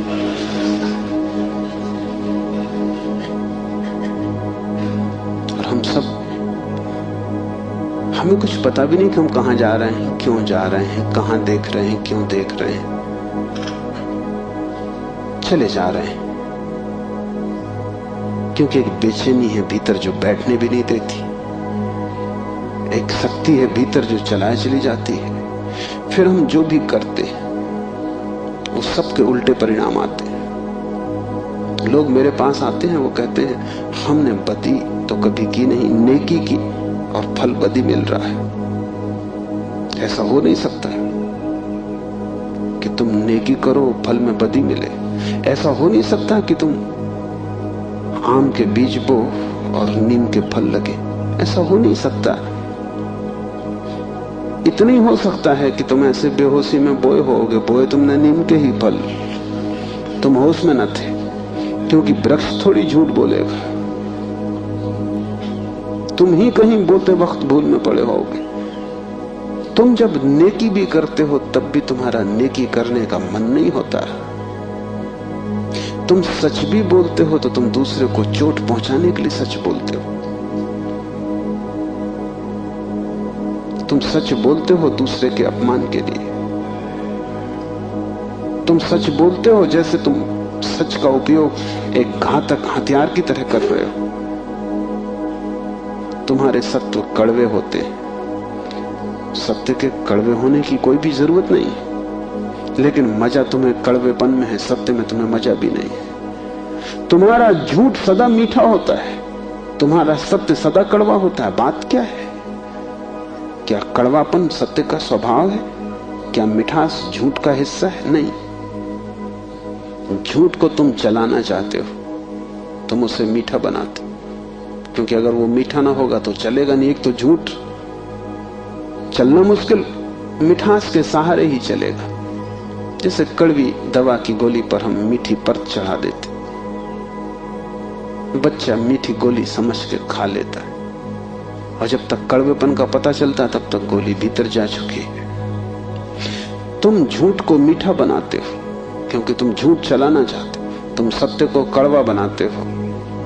और हम सब, हमें कुछ पता भी नहीं कि हम कहां जा रहे हैं, क्यों जा रहे हैं, कहां देख रहे हैं, क्यों देख रहे हैं। चले जा रहे हैं क्योंकि एक बेचैनी है भीतर जो बैठने भी नहीं देती, एक शक्ति है भीतर जो चलाए चली जाती है। फिर हम जो भी करते वो सबके उल्टे परिणाम आते हैं। लोग मेरे पास आते हैं, वो कहते हैं हमने बदी तो कभी की नहीं, नेकी की और फल बदी मिल रहा है। ऐसा हो नहीं सकता कि तुम नेकी करो फल में बदी मिले। ऐसा हो नहीं सकता कि तुम आम के बीज बो और नीम के फल लगे। ऐसा हो नहीं सकता। इतना ही हो सकता है कि तुम ऐसे बेहोशी में बोए होगे, बोए तुमने नीम के ही फल, तुम होश में न थे, क्योंकि वृक्ष थोड़ी झूठ बोलेगा। तुम ही कहीं बोते वक्त भूल में पड़े होगे। तुम जब नेकी भी करते हो तब भी तुम्हारा नेकी करने का मन नहीं होता। तुम सच भी बोलते हो तो तुम दूसरे को चोट पहुंचाने के लिए सच बोलते हो। तुम सच बोलते हो दूसरे के अपमान के लिए। तुम सच बोलते हो जैसे तुम सच का उपयोग एक घातक हथियार की तरह कर रहे हो। तुम्हारे सत्य कड़वे होते हैं। सत्य के कड़वे होने की कोई भी जरूरत नहीं, लेकिन मजा तुम्हें कड़वेपन में है, सत्य में तुम्हें मजा भी नहीं। तुम्हारा झूठ सदा मीठा होता है, तुम्हारा सत्य सदा कड़वा होता है। बात क्या है? क्या कड़वापन सत्य का स्वभाव है? क्या मिठास झूठ का हिस्सा है? नहीं। झूठ को तुम चलाना चाहते हो, तुम उसे मीठा बनाते हो, क्योंकि अगर वो मीठा ना होगा तो चलेगा नहीं। एक तो झूठ चलना मुश्किल, मिठास के सहारे ही चलेगा। जैसे कड़वी दवा की गोली पर हम मीठी परत चढ़ा देते, बच्चा मीठी गोली समझ के खा लेता है, और जब तक कड़वेपन का पता चलता है तब तक गोली भीतर जा चुकी है। तुम झूठ को मीठा बनाते हो क्योंकि तुम झूठ चलाना चाहते हो। तुम सत्य को कड़वा बनाते हो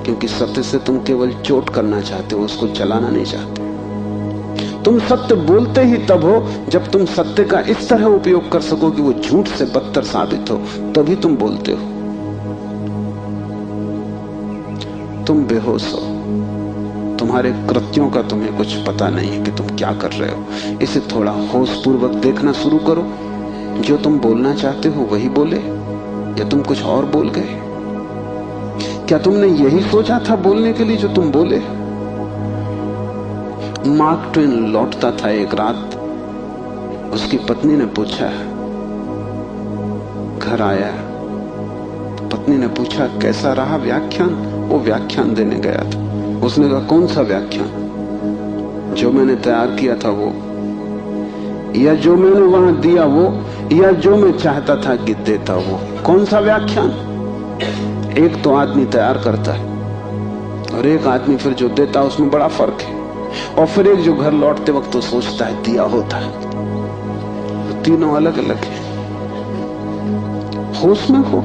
क्योंकि सत्य से तुम केवल चोट करना चाहते हो, उसको चलाना नहीं चाहते। तुम सत्य बोलते ही तब हो जब तुम सत्य का इस तरह उपयोग कर सको कि वो झूठ से बदतर साबित हो, तभी तुम बोलते हो। तुम बेहोश हो, तुम्हारे कृत्यों का तुम्हें कुछ पता नहीं है कि तुम क्या कर रहे हो। इसे थोड़ा होश पूर्वक देखना शुरू करो। जो तुम बोलना चाहते हो वही बोले, या तुम कुछ और बोल गए? क्या तुमने यही सोचा था बोलने के लिए जो तुम बोले? मार्क ट्वेन लौटता था एक रात, उसकी पत्नी ने पूछा, घर आया, पत्नी ने पूछा कैसा रहा व्याख्यान? वो व्याख्यान देने गया था। उसने कहा कौन सा व्याख्यान? जो मैंने तैयार किया था वो, या जो मैंने वहां दिया वो, या जो मैं चाहता था कि देता वो। कौन सा व्याख्यान? एक तो आदमी तैयार करता है और एक आदमी फिर जो देता है, उसमें बड़ा फर्क है। और फिर एक जो घर लौटते वक्त तो सोचता है दिया होता है। तो तीनों अलग अलग है। होश में हो।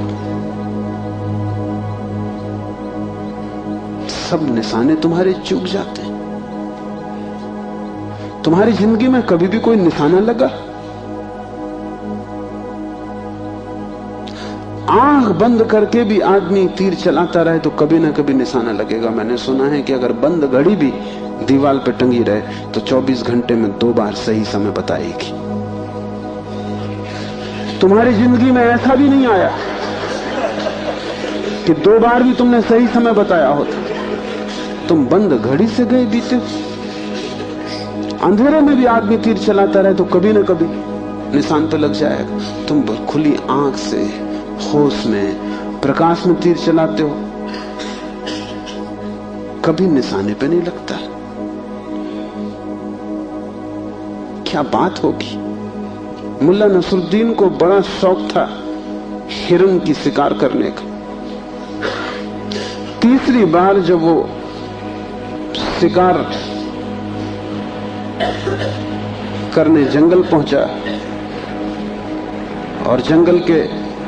सब निशाने तुम्हारे चूक जाते हैं। तुम्हारी जिंदगी में कभी भी कोई निशाना लगा? आंख बंद करके भी आदमी तीर चलाता रहे तो कभी ना कभी निशाना लगेगा। मैंने सुना है कि अगर बंद घड़ी भी दीवार पर टंगी रहे तो 24 घंटे में 2 बार सही समय बताएगी। तुम्हारी जिंदगी में ऐसा भी नहीं आया कि 2 बार भी तुमने सही समय बताया होता। तुम बंद घड़ी से गए बीते। अंधेरे में भी आदमी तीर चलाता रहे तो कभी न कभी निशान पे लग जाएगा। तुम खुली आंख से होश में प्रकाश में तीर चलाते हो, कभी निशाने पे नहीं लगता। क्या बात होगी। मुल्ला नसरुद्दीन को बड़ा शौक था हिरण की शिकार करने का। तीसरी बार जब वो शिकार करने जंगल पहुंचा और जंगल के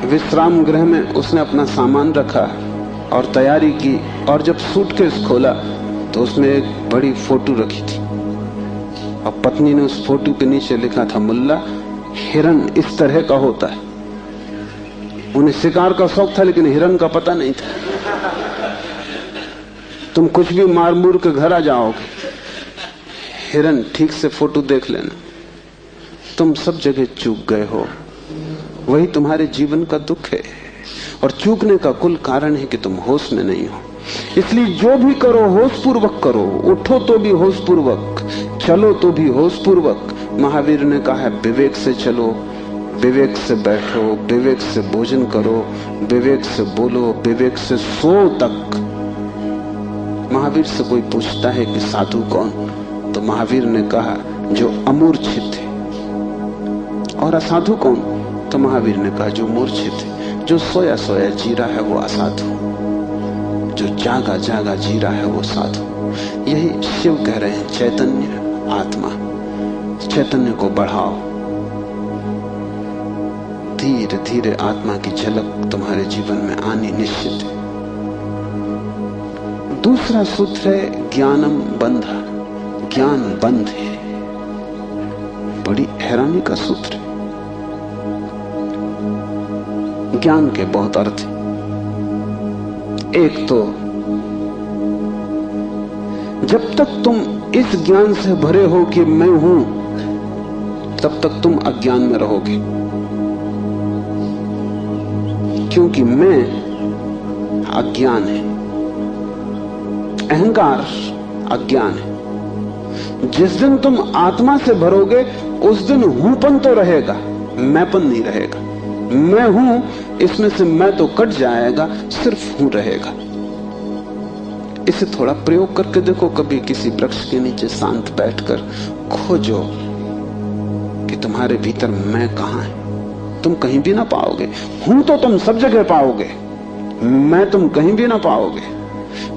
विश्राम गृह में उसने अपना सामान रखा और तैयारी की, और जब सूटकेस खोला तो उसमें एक बड़ी फोटो रखी थी और पत्नी ने उस फोटो के नीचे लिखा था, मुल्ला, हिरण इस तरह का होता है। उन्हें शिकार का शौक था लेकिन हिरण का पता नहीं था। तुम कुछ भी मार मूर के घर आ जाओगे, हिरण ठीक से फोटो देख लेना। तुम सब जगह चूक गए हो, वही तुम्हारे जीवन का दुख है। और चूकने का कुल कारण है कि तुम होश में नहीं हो। इसलिए जो भी करो होश पूर्वक करो। उठो तो भी होश पूर्वक, चलो तो भी होश पूर्वक। महावीर ने कहा है, विवेक से चलो, विवेक से बैठो, विवेक से भोजन करो, विवेक से बोलो, विवेक से सो तक। महावीर से कोई पूछता है कि साधु कौन, तो महावीर ने कहा, जो अमूर्छित है। और असाधु कौन, तो महावीर ने कहा, जो मूर्छित है। जो सोया सोया जी रहा है वो असाधु, जो जागा जागा जी रहा है वो साधु। यही शिव कह रहे हैं, चैतन्य आत्मा, चैतन्य को बढ़ाओ। धीरे धीरे आत्मा की झलक तुम्हारे जीवन में आनी निश्चित है। दूसरा सूत्र है ज्ञानम बंधा। ज्ञान बंध है, बड़ी हैरानी का सूत्र है। ज्ञान के बहुत अर्थ हैं। एक तो जब तक तुम इस ज्ञान से भरे हो कि मैं हूं, तब तक तुम अज्ञान में रहोगे, क्योंकि मैं अज्ञान है, अहंकार अज्ञान है। जिस दिन तुम आत्मा से भरोगे उस दिन हूंपन तो रहेगा, मैंपन नहीं रहेगा। मैं हूं, इसमें से मैं तो कट जाएगा, सिर्फ हूं रहेगा। इसे थोड़ा प्रयोग करके देखो। कभी किसी वृक्ष के नीचे शांत बैठकर खोजो कि तुम्हारे भीतर मैं कहां है। तुम कहीं भी ना पाओगे। हूं तो तुम सब जगह पाओगे, मैं तुम कहीं भी ना पाओगे।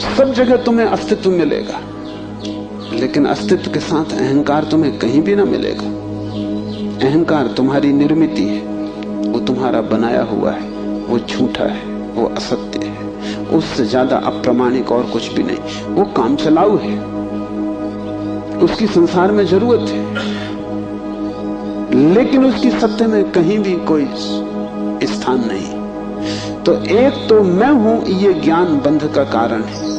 सब जगह तुम्हें अस्तित्व मिलेगा, लेकिन अस्तित्व के साथ अहंकार तुम्हें कहीं भी ना मिलेगा। अहंकार तुम्हारी निर्मिति है, वो तुम्हारा बनाया हुआ है, वो झूठा है, वो असत्य है, उससे ज्यादा अप्रामाणिक और कुछ भी नहीं। वो काम चलाऊ है, उसकी संसार में जरूरत है, लेकिन उसकी सत्य में कहीं भी कोई स्थान नहीं। तो एक तो मैं हूं, ये ज्ञान बंध का कारण है।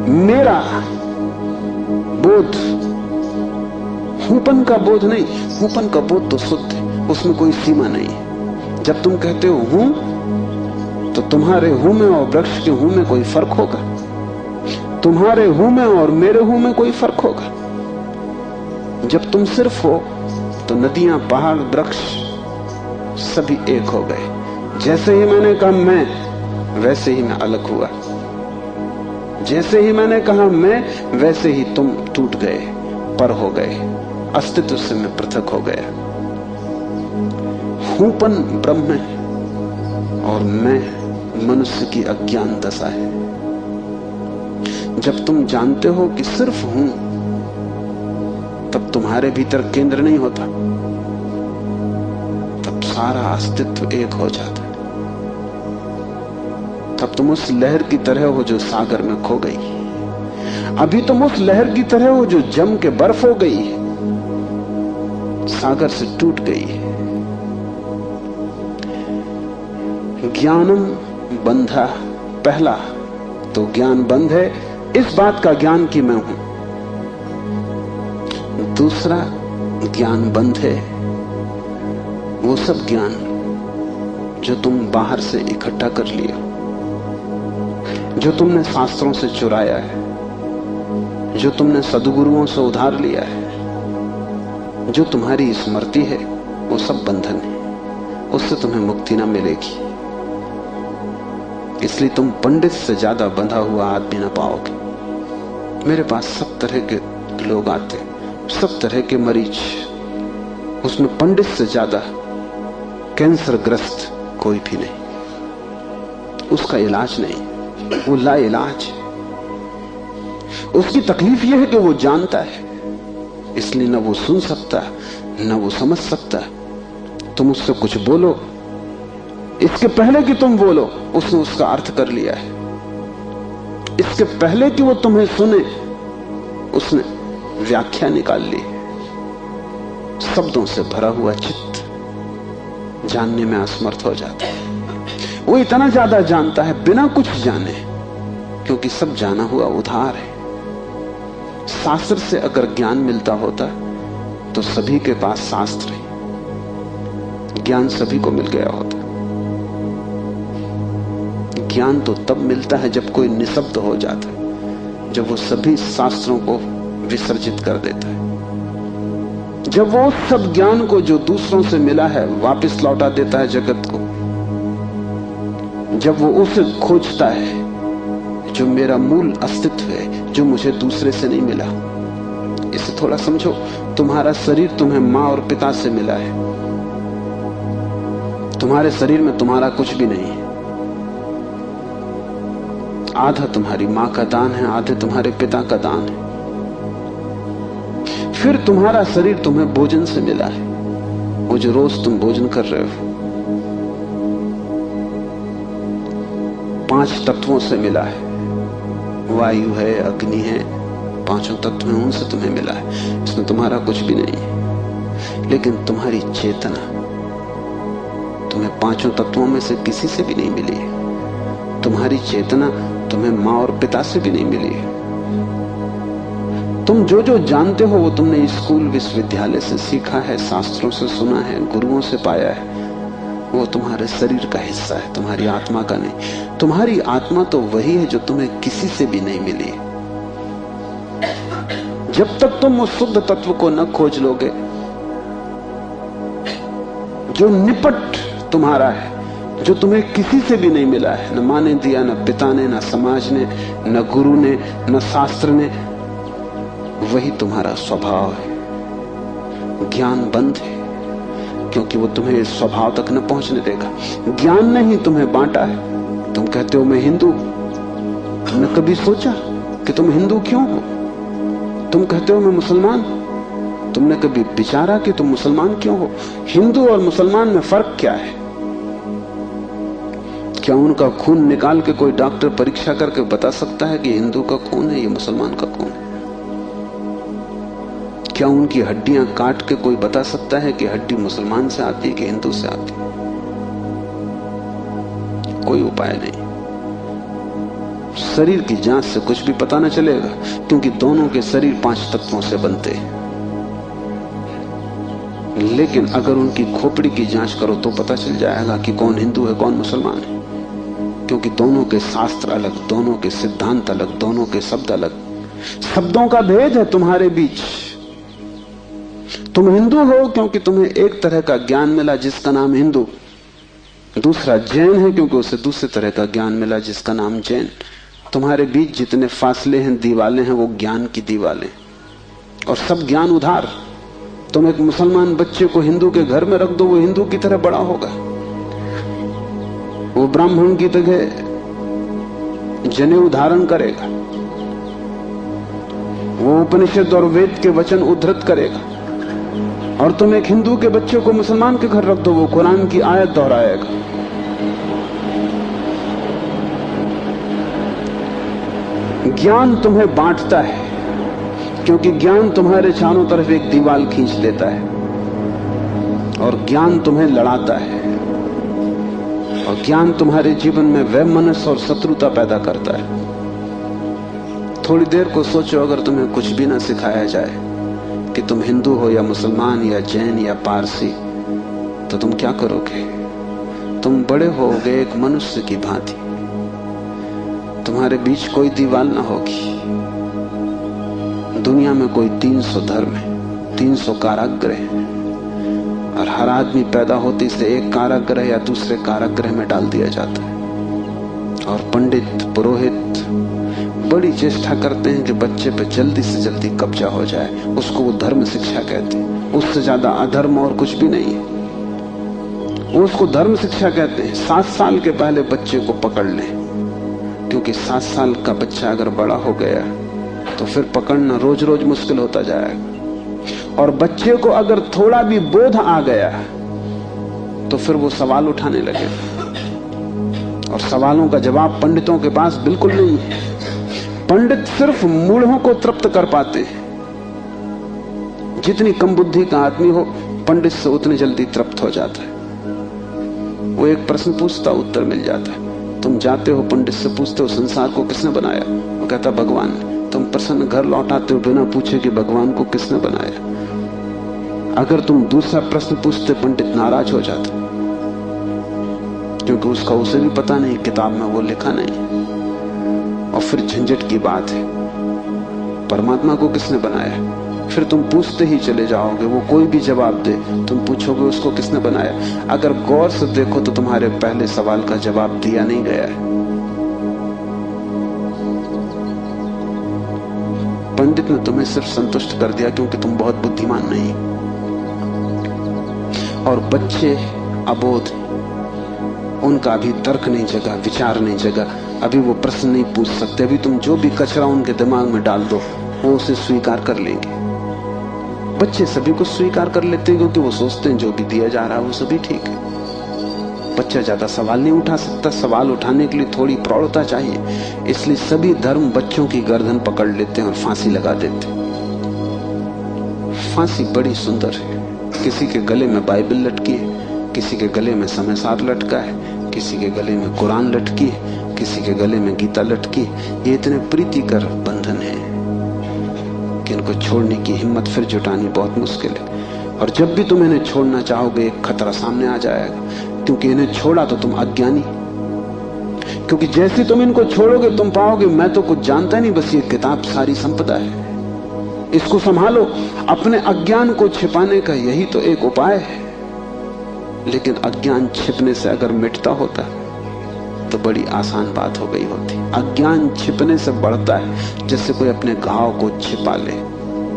मेरा बोध हूंपन का बोध नहीं, हूंपन का बोध तो शुद्ध है, उसमें कोई सीमा नहीं है। जब तुम कहते हो हूं, तो तुम्हारे हूं में और वृक्ष के हूं में कोई फर्क होगा? तुम्हारे हूं में और मेरे हूं में कोई फर्क होगा? जब तुम सिर्फ हो तो नदियां, पहाड़, वृक्ष सभी एक हो गए। जैसे ही मैंने कहा मैं, वैसे ही मैं अलग हुआ। जैसे ही मैंने कहा मैं, वैसे ही तुम टूट गए, पर हो गए, अस्तित्व से मैं पृथक हो गया। हूंपन ब्रह्म है और मैं मनुष्य की अज्ञान दशा है। जब तुम जानते हो कि सिर्फ हूं, तब तुम्हारे भीतर केंद्र नहीं होता, तब सारा अस्तित्व एक हो जाता है। तब तुम उस लहर की तरह हो जो सागर में खो गई। अभी तुम उस लहर की तरह हो जो जम के बर्फ हो गई है, सागर से टूट गई है। ज्ञानम बंधा। पहला तो ज्ञान बंध है, इस बात का ज्ञान कि मैं हूं। दूसरा ज्ञान बंध है वो सब ज्ञान जो तुम बाहर से इकट्ठा कर लिया, जो तुमने शास्त्रों से चुराया है, जो तुमने सदगुरुओं से उधार लिया है, जो तुम्हारी स्मृति है, वो सब बंधन है, उससे तुम्हें मुक्ति ना मिलेगी। इसलिए तुम पंडित से ज्यादा बंधा हुआ आदमी ना पाओगे। मेरे पास सब तरह के लोग आते, सब तरह के मरीज, उसमें पंडित से ज्यादा कैंसर ग्रस्त कोई भी नहीं। उसका इलाज नहीं, वो ला इलाज है। उसकी तकलीफ यह है कि वो जानता है, इसलिए न वो सुन सकता न वो समझ सकता। तुम उससे कुछ बोलो, इसके पहले कि तुम बोलो उसने उसका अर्थ कर लिया है। इसके पहले कि वो तुम्हें सुने उसने व्याख्या निकाल ली। शब्दों से भरा हुआ चित्त जानने में असमर्थ हो जाता है। वो इतना ज्यादा जानता है बिना कुछ जाने, क्योंकि सब जाना हुआ उधार है। शास्त्र से अगर ज्ञान मिलता होता तो सभी के पास शास्त्र है, ज्ञान सभी को मिल गया होता। ज्ञान तो तब मिलता है जब कोई निशब्द हो जाता है, जब वो सभी शास्त्रों को विसर्जित कर देता है, जब वो सब ज्ञान को जो दूसरों से मिला है वापस लौटा देता है जगत को, जब वो उसे खोजता है जो मेरा मूल अस्तित्व है, जो मुझे दूसरे से नहीं मिला। इसे थोड़ा समझो, तुम्हारा शरीर तुम्हें माँ और पिता से मिला है। तुम्हारे शरीर में तुम्हारा कुछ भी नहीं है। आधा तुम्हारी माँ का दान है, आधे तुम्हारे पिता का दान है। फिर तुम्हारा शरीर तुम्हें भोजन से मिला है, वो जो रोज तुम भोजन कर रहे हो। 5 तत्वों से मिला है, वायु है, अग्नि है, 5 तत्व हैं, उनसे तुम्हें मिला है। इसमें तुम्हारा कुछ भी नहीं है। लेकिन तुम्हारी चेतना तुम्हें 5 तत्वों में से किसी से भी नहीं मिली है। तुम्हारी चेतना तुम्हें माँ और पिता से भी नहीं मिली है। तुम जो जो जानते हो वो तुमने स्कूल विश्वविद्यालय से सीखा है, शास्त्रों से सुना है, गुरुओं से पाया है। वो तुम्हारे शरीर का हिस्सा है, तुम्हारी आत्मा का नहीं। तुम्हारी आत्मा तो वही है जो तुम्हें किसी से भी नहीं मिली। जब तक तुम उस शुद्ध तत्व को न खोज लोगे जो निपट तुम्हारा है, जो तुम्हें किसी से भी नहीं मिला है, न माँ ने दिया, न पिता ने, न समाज ने, न गुरु ने, न शास्त्र ने, वही तुम्हारा स्वभाव है। ज्ञान बंद है क्योंकि वो तुम्हें इस स्वभाव तक न पहुंचने देगा। ज्ञान ने ही तुम्हें बांटा है। तुम कहते हो मैं हिंदू, तुमने कभी सोचा कि तुम हिंदू क्यों हो? तुम कहते हो मैं मुसलमान, तुमने कभी विचारा कि तुम मुसलमान क्यों हो? हिंदू और मुसलमान में फर्क क्या है? क्या उनका खून निकाल के कोई डॉक्टर परीक्षा करके बता सकता है कि हिंदू का खून है, ये मुसलमान का खून है? क्या उनकी हड्डियां काट के कोई बता सकता है कि हड्डी मुसलमान से आती है कि हिंदू से आती है? कोई उपाय नहीं। शरीर की जांच से कुछ भी पता न चलेगा, क्योंकि दोनों के शरीर 5 तत्वों से बनते हैं। लेकिन अगर उनकी खोपड़ी की जांच करो तो पता चल जाएगा कि कौन हिंदू है कौन मुसलमान है, क्योंकि दोनों के शास्त्र अलग, दोनों के सिद्धांत अलग, दोनों के शब्द अलग। शब्दों का भेद है तुम्हारे बीच। तुम हिंदू हो क्योंकि तुम्हें एक तरह का ज्ञान मिला जिसका नाम हिंदू, दूसरा जैन है क्योंकि उसे दूसरे तरह का ज्ञान मिला जिसका नाम जैन। तुम्हारे बीच जितने फासले हैं, दीवालें हैं, वो ज्ञान की दीवालें, और सब ज्ञान उधार। तुम एक मुसलमान बच्चे को हिंदू के घर में रख दो, वो हिंदू की तरह बड़ा होगा। वो ब्राह्मण की तरह जनेऊ धारण करेगा, वो उपनिषद और वेद के वचन उद्धृत करेगा। और तुम एक हिंदू के बच्चे को मुसलमान के घर रख दो, वो कुरान की आयत दोहराएगा। ज्ञान तुम्हें बांटता है, क्योंकि ज्ञान तुम्हारे चारों तरफ एक दीवार खींच लेता है, और ज्ञान तुम्हें लड़ाता है, और ज्ञान तुम्हारे जीवन में वैमनस्य और शत्रुता पैदा करता है। थोड़ी देर को सोचो, अगर तुम्हें कुछ भी ना सिखाया जाए कि तुम हिंदू हो या मुसलमान या जैन या पारसी, तो तुम क्या करोगे? तुम बड़े होगे एक मनुष्य की भांति। तुम्हारे बीच कोई दीवार ना होगी, दुनिया में कोई 300 धर्म है, 300 कारागृह हैं, और हर आदमी पैदा होते से एक कारागृह या दूसरे कारागृह में डाल दिया जाता है। और पंडित पुरोहित बड़ी चेष्टा करते हैं कि बच्चे पे जल्दी से जल्दी कब्जा हो जाए। उसको वो धर्म शिक्षा कहते हैं। उससे ज्यादा अधर्म और कुछ भी नहीं है। उसको धर्म शिक्षा कहते हैं। 7 साल के पहले बच्चे को पकड़ लें, क्योंकि 7 साल का बच्चा अगर बड़ा हो गया तो फिर पकड़ना रोज रोज मुश्किल होता जाएगा। और बच्चे को अगर थोड़ा भी बोध आ गया तो फिर वो सवाल उठाने लगेगा, और सवालों का जवाब पंडितों के पास बिल्कुल नहीं है। पंडित सिर्फ मूढ़ों को तृप्त कर पाते हैं। जितनी कम बुद्धि का आदमी हो, पंडित से उतनी जल्दी तृप्त हो जाता है। वो एक प्रश्न पूछता, उत्तर मिल जाता है। तुम जाते हो पंडित से पूछते हो संसार को किसने बनाया, वो कहता भगवान ने। तुम प्रश्न घर लौटाते हो बिना पूछे कि भगवान को किसने बनाया। अगर तुम दूसरा प्रश्न पूछते, पंडित नाराज हो जाता, क्योंकि उसका उसे भी पता नहीं, किताब में वो लिखा नहीं। और फिर झंझट की बात है, परमात्मा को किसने बनाया। फिर तुम पूछते ही चले जाओगे, वो कोई भी जवाब दे, तुम पूछोगे उसको किसने बनाया। अगर गौर से देखो तो तुम्हारे पहले सवाल का जवाब दिया नहीं गया है। पंडित ने तुम्हें सिर्फ संतुष्ट कर दिया क्योंकि तुम बहुत बुद्धिमान नहीं। और बच्चे अबोध, उनका अभी तर्क नहीं जगा, विचार नहीं जगा, अभी वो प्रश्न नहीं पूछ सकते। अभी तुम जो भी कचरा उनके दिमाग में डाल दो, वो उसे स्वीकार कर लेंगे। बच्चे सभी को स्वीकार कर लेते हैं, क्योंकि वो सोचते हैं जो भी दिया जा रहा है वो सभी ठीक है। बच्चा ज्यादा सवाल नहीं उठा सकता, सवाल उठाने के लिए थोड़ी प्रौढ़ता चाहिए। इसलिए सभी धर्म बच्चों की गर्दन पकड़ लेते हैं और फांसी लगा देते हैं। फांसी बड़ी सुंदर है। किसी के गले में बाइबल लटकी है, किसी के गले में समयसार लटका है, किसी के गले में कुरान लटकी है, किसी के गले में गीता लटकी है। ये इतने प्रीतिकर बंधन है कि इनको छोड़ने की हिम्मत फिर जुटानी बहुत मुश्किल है। और जब भी तुम इन्हें छोड़ना चाहोगे, एक खतरा सामने आ जाएगा, क्योंकि इन्हें छोड़ा तो तुम अज्ञानी। क्योंकि जैसे तुम इनको छोड़ोगे, तुम पाओगे मैं तो कुछ जानता नहीं, बस ये किताब सारी संपदा है, इसको संभालो। अपने अज्ञान को छिपाने का यही तो एक उपाय है। लेकिन अज्ञान छिपने से अगर मिटता होता तो बड़ी आसान बात हो गई होती। अज्ञान छिपने से बढ़ता है, जैसे कोई अपने घाव को छिपा ले,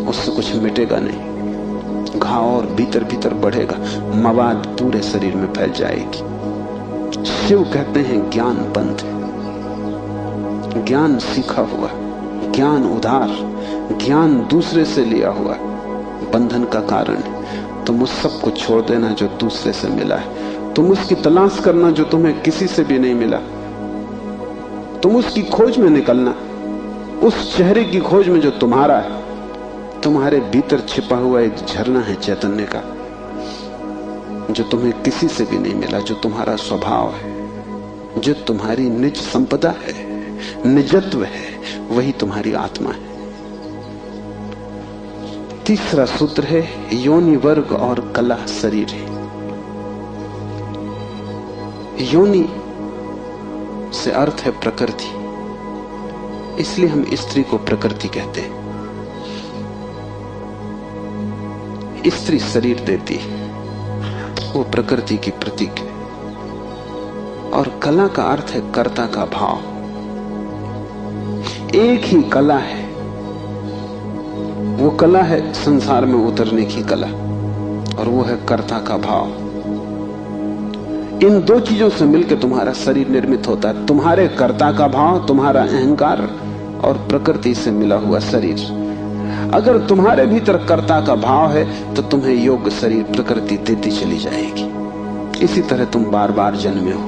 उससे कुछ मिटेगा नहीं। घाव और भीतर भीतर बढ़ेगा, मवाद पूरे शरीर में फैल जाएगी। शिव कहते हैं ज्ञान बंध है। ज्ञान सीखा हुआ, ज्ञान उधार, ज्ञान दूसरे से लिया हुआ बंधन का कारण है। तुम उस सब को छोड़ देना जो दूसरे से मिला है। तुम उसकी तलाश करना जो तुम्हें किसी से भी नहीं मिला। तुम उसकी खोज में निकलना, उस चेहरे की खोज में जो तुम्हारा है। तुम्हारे भीतर छिपा हुआ एक झरना है चैतन्य का, जो तुम्हें किसी से भी नहीं मिला, जो तुम्हारा स्वभाव है, जो तुम्हारी निज संपदा है, निजत्व है, वही तुम्हारी आत्मा है। तीसरा सूत्र है योनि वर्ग और कला शरीर है। योनि से अर्थ है प्रकृति, इसलिए हम स्त्री को प्रकृति कहते हैं। स्त्री शरीर देती है, वो प्रकृति की प्रतीक है। और कला का अर्थ है कर्ता का भाव। एक ही कला है, वो कला है संसार में उतरने की कला, और वो है कर्ता का भाव। इन दो चीजों से मिलकर तुम्हारा शरीर निर्मित होता है। तुम्हारे कर्ता का भाव, तुम्हारा अहंकार, और प्रकृति से मिला हुआ शरीर। अगर तुम्हारे भीतर कर्ता का भाव है तो तुम्हें योग्य शरीर प्रकृति देती चली जाएगी। इसी तरह तुम बार बार जन्मे हो।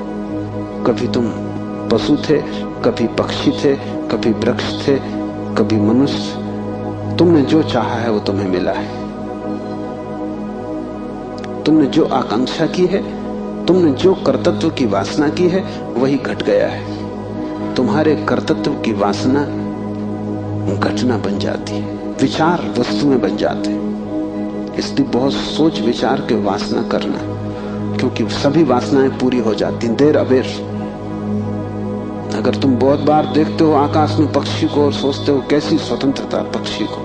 कभी तुम पशु थे, कभी पक्षी थे, कभी वृक्ष थे, कभी मनुष्य। तुमने जो चाहा है वो तुम्हें मिला है। तुमने जो आकांक्षा की है, तुमने जो कर्तव्य की वासना की है, वही घट गया है। तुम्हारे कर्तव्य की वासना घटना बन जाती है, विचार वस्तुएं बन जाते हैं। इसलिए बहुत सोच विचार के वासना करना, क्योंकि सभी वासनाएं पूरी हो जाती हैं देर अबेर। अगर तुम बहुत बार देखते हो आकाश में पक्षी को और सोचते हो कैसी स्वतंत्रता पक्षी को,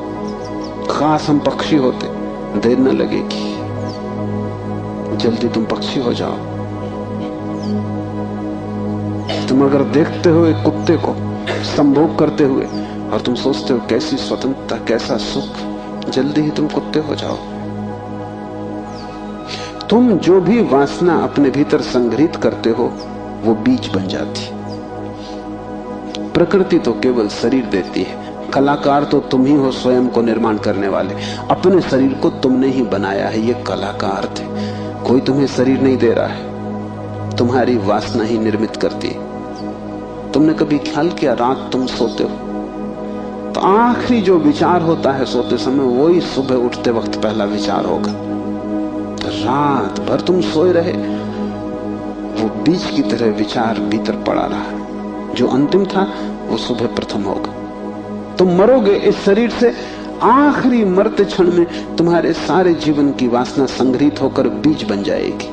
खास हम पक्षी होते, देर न लगेगी, जल्दी तुम पक्षी हो जाओ। तुम अगर देखते हो एक कुत्ते को संभोग करते हुए और तुम सोचते हो कैसी स्वतंत्रता, कैसा सुख, जल्दी ही तुम कुत्ते हो जाओ। तुम जो भी वासना अपने भीतर संग्रहित करते हो वो बीज बन जाती। प्रकृति तो केवल शरीर देती है, कलाकार तो तुम ही हो, स्वयं को निर्माण करने वाले। अपने शरीर को तुमने ही बनाया है, ये कलाकार थे। कोई तुम्हें शरीर नहीं दे रहा है, तुम्हारी वासना ही निर्मित करती है। तुमने कभी ख्याल किया, रात तुम सोते हो तो आखिरी जो विचार होता है सोते समय, वही सुबह उठते वक्त पहला विचार होगा। रात भर तुम सोए रहे, वो बीज की तरह विचार भीतर पड़ा रहा, जो अंतिम था वो सुबह प्रथम होगा। तुम मरोगे इस शरीर से, आखिरी मरते क्षण में तुम्हारे सारे जीवन की वासना संग्रहित होकर बीज बन जाएगी।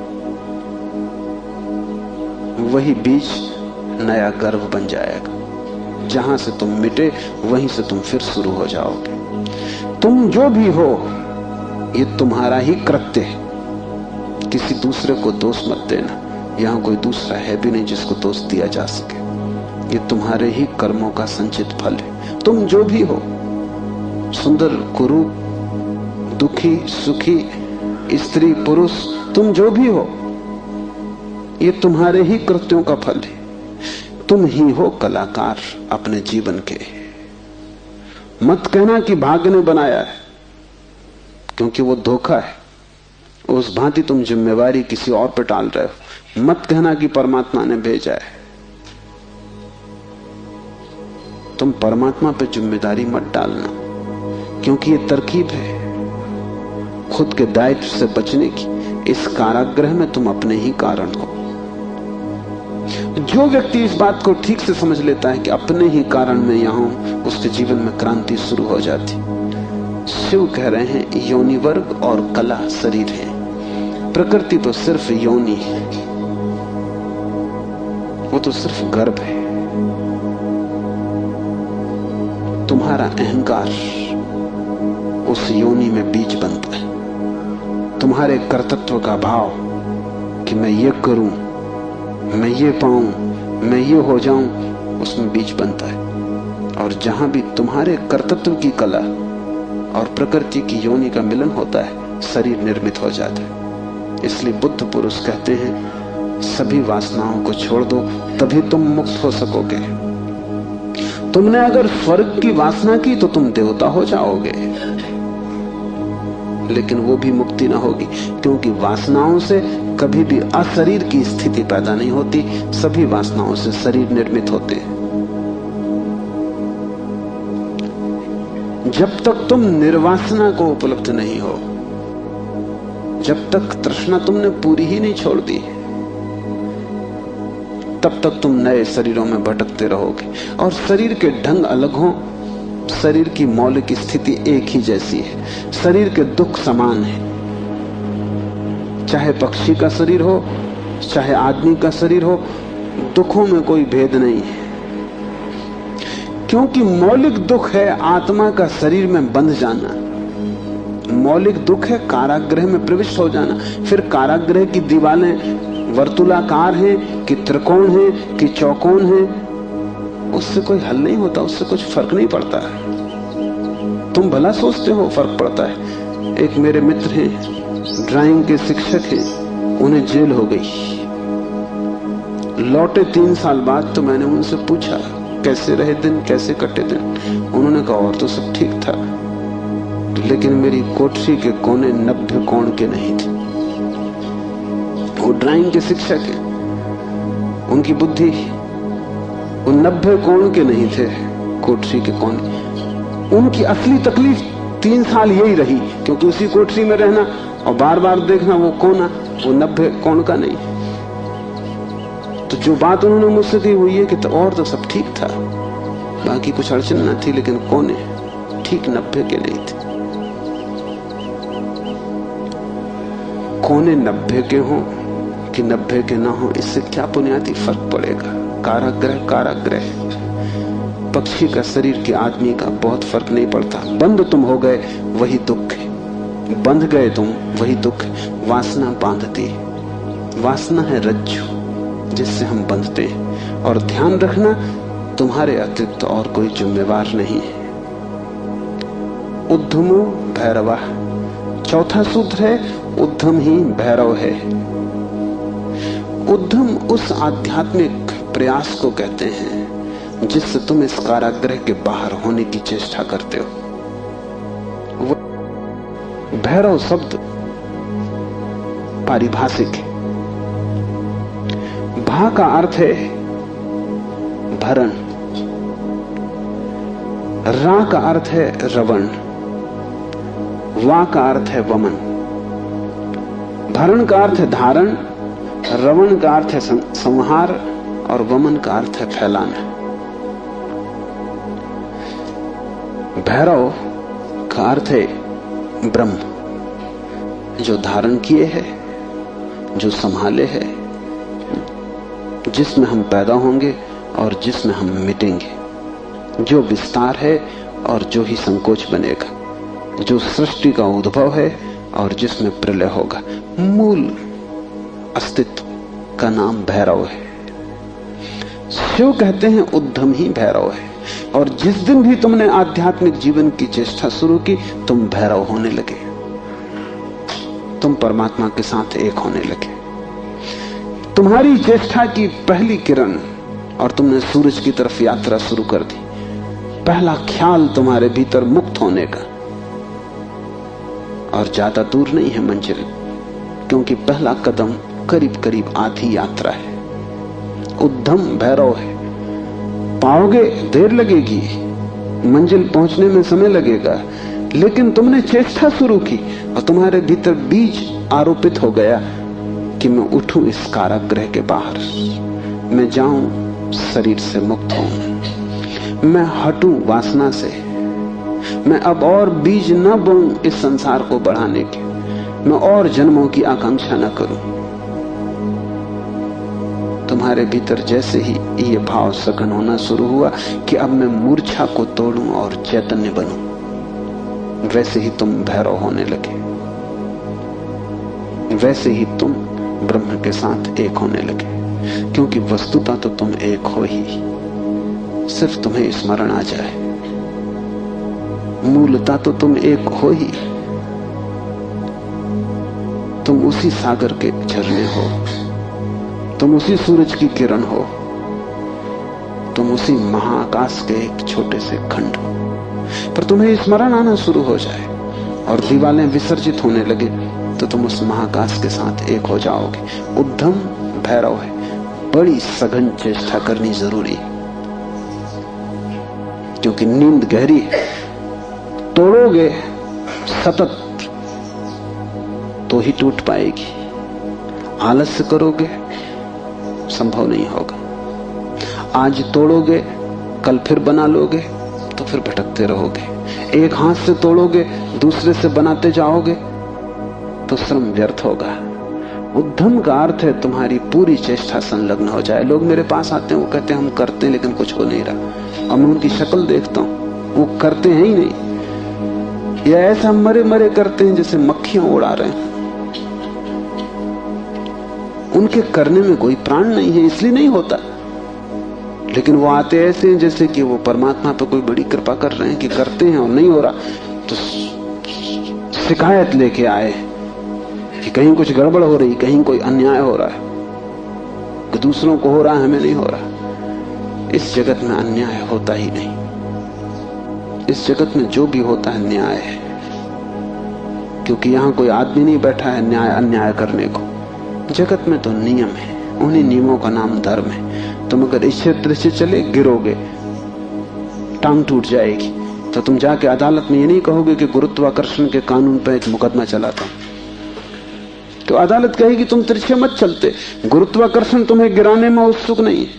वही बीज नया गर्भ बन जाएगा। जहां से तुम मिटे वहीं से तुम फिर शुरू हो जाओगे। तुम जो भी हो ये तुम्हारा ही कृत्य है, किसी दूसरे को दोष मत देना। यहां कोई दूसरा है भी नहीं जिसको दोष दिया जा सके। ये तुम्हारे ही कर्मों का संचित फल है। तुम जो भी हो, सुंदर कुरूप, दुखी सुखी, स्त्री पुरुष, तुम जो भी हो, ये तुम्हारे ही कृत्यों का फल है। तुम ही हो कलाकार अपने जीवन के। मत कहना कि भाग्य ने बनाया है, क्योंकि वो धोखा है। उस भांति तुम जिम्मेवारी किसी और पर टाल रहे हो। मत कहना कि परमात्मा ने भेजा है। तुम परमात्मा पर जिम्मेदारी मत डालना, क्योंकि ये तरकीब है खुद के दायित्व से बचने की। इस कारागृह में तुम अपने ही कारण हो। जो व्यक्ति इस बात को ठीक से समझ लेता है कि अपने ही कारण में यहां हूं, उसके जीवन में क्रांति शुरू हो जाती। शिव कह रहे हैं योनि वर्ग और कला शरीर है। प्रकृति तो सिर्फ योनि है, वो तो सिर्फ गर्भ है। तुम्हारा अहंकार उस योनि में बीज बनता है। तुम्हारे कर्तृत्व का भाव कि मैं ये करूं, मैं ये पाऊं, मैं ये हो जाऊं, उसमें बीज बनता है। और जहां भी तुम्हारे कर्तृत्व की कला और प्रकृति की योनि का मिलन होता है, शरीर निर्मित हो जाता है। इसलिए बुद्ध पुरुष कहते हैं सभी वासनाओं को छोड़ दो, तभी तुम मुक्त हो सकोगे। तुमने अगर स्वर्ग की वासना की तो तुम देवता हो जाओगे, लेकिन वो भी मुक्ति ना होगी, क्योंकि वासनाओं से कभी भी अशरीर की स्थिति पैदा नहीं होती। सभी वासनाओं से शरीर निर्मित होते हैं। जब तक तुम निर्वासना को उपलब्ध नहीं हो, जब तक तृष्णा तुमने पूरी ही नहीं छोड़ दी, तब तक तुम नए शरीरों में भटकते रहोगे। और शरीर के ढंग अलग हों, शरीर की मौलिक स्थिति एक ही जैसी है। शरीर के दुख समान है, चाहे पक्षी का शरीर हो चाहे आदमी का शरीर हो, दुखों में कोई भेद नहीं है। क्योंकि मौलिक दुख है आत्मा का शरीर में बंध जाना। मौलिक दुख है कारागृह में प्रविष्ट हो जाना। फिर कारागृह की दीवारें वर्तुलाकार हैं कि त्रिकोण हैं कि चौकोन हैं, उससे कोई हल नहीं होता, उससे कुछ फर्क नहीं पड़ता है। तुम भला सोचते हो फर्क पड़ता है। एक मेरे मित्र हैं, ड्राइंग के शिक्षक हैं, उन्हें जेल हो गई। लौटे 3 साल बाद तो मैंने उनसे पूछा कैसे रहे दिन, कैसे कटे दिन। उन्होंने कहा और तो सब ठीक था, लेकिन मेरी कोठरी के कोने 90 कोण के नहीं थे। वो ड्राइंग के शिक्षक हैं, उनकी बुद्धि वो 90 कोण के नहीं थे कोठरी के कोने। उनकी असली तकलीफ 3 साल यही रही, क्योंकि उसी कोठरी में रहना और बार बार देखना वो कोना, वो 90 कोण का नहीं। तो जो बात उन्होंने मुझसे कही वो ये कि तो और तो सब ठीक था, बाकी कुछ अड़चन न थी, लेकिन कोने ठीक 90 के नहीं थे। कोने 90 के हों कि 90 के ना हो, इससे क्या बुनियादी फर्क पड़ेगा। कारागृह कारागृह। पक्षी का शरीर के आदमी का बहुत फर्क नहीं पड़ता। बंद तुम हो गए वही दुख है, बंध गए तुम वही दुख है। वासना बांधती है, वासना है रज्जु जिससे हम बंधते हैं। और ध्यान रखना, तुम्हारे अतिरिक्त और कोई जिम्मेवार नहीं है। उद्धमो भैरवा, चौथा सूत्र है उद्धम ही भैरव है। उद्धम उस आध्यात्मिक प्रयास को कहते हैं जिससे तुम इस कारागृह के बाहर होने की चेष्टा करते हो। भैरव शब्द पारिभाषिक है। भा का अर्थ है भरण, रा का अर्थ है रवण, वा का अर्थ है वमन। भरण का अर्थ है धारण, रवण का अर्थ है संहार और वमन का अर्थ है फैलाना। भैरव का अर्थ है ब्रह्म, जो धारण किए है, जो संभाले है, जिसमें हम पैदा होंगे और जिसमें हम मिटेंगे, जो विस्तार है और जो ही संकोच बनेगा, जो सृष्टि का उद्भव है और जिसमें प्रलय होगा। मूल अस्तित्व का नाम भैरव है। शिव कहते हैं उद्धम ही भैरव है। और जिस दिन भी तुमने आध्यात्मिक जीवन की चेष्टा शुरू की, तुम भैरव होने लगे, तुम परमात्मा के साथ एक होने लगे। तुम्हारी चेष्टा की पहली किरण और तुमने सूरज की तरफ यात्रा शुरू कर दी। पहला ख्याल तुम्हारे भीतर मुक्त होने का, और ज्यादा दूर नहीं है मंजिल, क्योंकि पहला कदम करीब करीब आधी यात्रा है। उद्धम भैरव है। पाओगे देर लगेगी, मंजिल पहुंचने में समय लगेगा, लेकिन तुमने चेष्टा शुरू की और तुम्हारे भीतर बीज आरोपित हो गया कि मैं उठूं इस कारागृह के बाहर, मैं जाऊं शरीर से मुक्त हूं, मैं हटूं वासना से, मैं अब और बीज न बोऊं इस संसार को बढ़ाने के, मैं और जन्मों की आकांक्षा न करूं। तुम्हारे भीतर जैसे ही ये भाव सघन होना शुरू हुआ कि अब मैं मूर्छा को तोड़ूं और चैतन्य बनूं, वैसे ही तुम भैरव होने लगे, वैसे ही तुम ब्रह्म के साथ एक होने लगे। क्योंकि वस्तुतः तो तुम एक हो ही, सिर्फ तुम्हें स्मरण आ जाए। मूलतः तो तुम एक हो ही, तुम उसी सागर के झरने हो, तुम उसी सूरज की किरण हो, तुम उसी महाआकाश के एक छोटे से खंड हो। पर तुम्हें स्मरण आना शुरू हो जाए और दीवारें विसर्जित होने लगे तो तुम उस महाआकाश के साथ एक हो जाओगे। उद्धम भैरव है। बड़ी सघन चेष्टा करनी जरूरी, क्योंकि नींद गहरी है। तोड़ोगे सतत तो ही टूट पाएगी, आलस्य करोगे संभव नहीं होगा। आज तोड़ोगे कल फिर बना लोगे तो फिर भटकते रहोगे। एक हाथ से तोड़ोगे दूसरे से बनाते जाओगे तो श्रम व्यर्थ होगा। उद्धम का अर्थ है तुम्हारी पूरी चेष्टा संलग्न हो जाए। लोग मेरे पास आते हैं, वो कहते हैं हम करते हैं लेकिन कुछ हो नहीं रहा, और मैं उनकी शक्ल देखता हूं, वो करते हैं ही नहीं, या ऐसा मरे मरे करते हैं जैसे मक्खियां उड़ा रहे हैं। उनके करने में कोई प्राण नहीं है, इसलिए नहीं होता। लेकिन वो आते ऐसे हैं जैसे कि वो परमात्मा पर कोई बड़ी कृपा कर रहे हैं कि करते हैं और नहीं हो रहा, तो शिकायत लेके आए कि कहीं कुछ गड़बड़ हो रही, कहीं कोई अन्याय हो रहा है, कि दूसरों को हो रहा है हमें नहीं हो रहा। इस जगत में अन्याय होता ही नहीं। इस जगत में जो भी होता है न्याय है, क्योंकि यहां कोई आदमी नहीं बैठा है न्याय अन्याय करने को। जगत में तो नियम है, उन्हीं नियमों का नाम धर्म है। तुम अगर इस क्षेत्र से चले गिरोगे, टांग टूट जाएगी, तो तुम जाके अदालत में ये नहीं कहोगे कि गुरुत्वाकर्षण के कानून पर एक मुकदमा चलाता हूं। तो अदालत कहेगी तुम तिरछे मत चलते, गुरुत्वाकर्षण तुम्हें गिराने में उत्सुक नहीं है,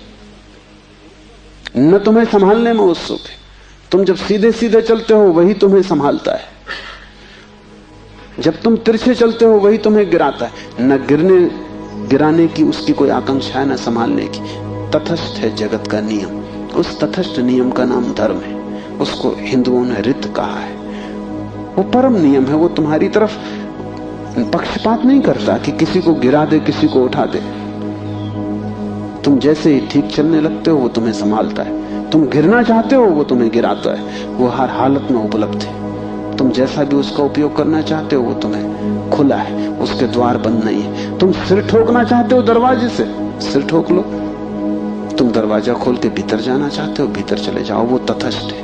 न तुम्हें संभालने में उत्सुक है। तुम जब सीधे सीधे चलते हो वही तुम्हें संभालता है, जब तुम तिरछे चलते हो वही तुम्हें गिराता है। न गिराने की उसकी कोई आकांक्षा है, न संभालने की। तटस्थ है जगत का नियम, उस तटस्थ नियम का नाम धर्म है। उसको हिंदुओं ने रित कहा है। वो परम नियम है। वो तुम्हारी तरफ पक्षपात नहीं करता कि किसी को गिरा दे, किसी को उठा दे। तुम जैसे ही ठीक चलने लगते हो वो तुम्हें संभालता है। तुम गिरना चाहते हो वो तुम्हें गिराता है। वो हर हालत में उपलब्ध है। तुम जैसा भी उसका उपयोग करना चाहते हो वो तुम्हें खुला है, उसके द्वार बंद नहीं है। तुम सिर ठोकना चाहते हो दरवाजे से, सिर ठोक लो। तुम दरवाजा खोल के भीतर जाना चाहते हो, भीतर चले जाओ। वो तटस्थ है,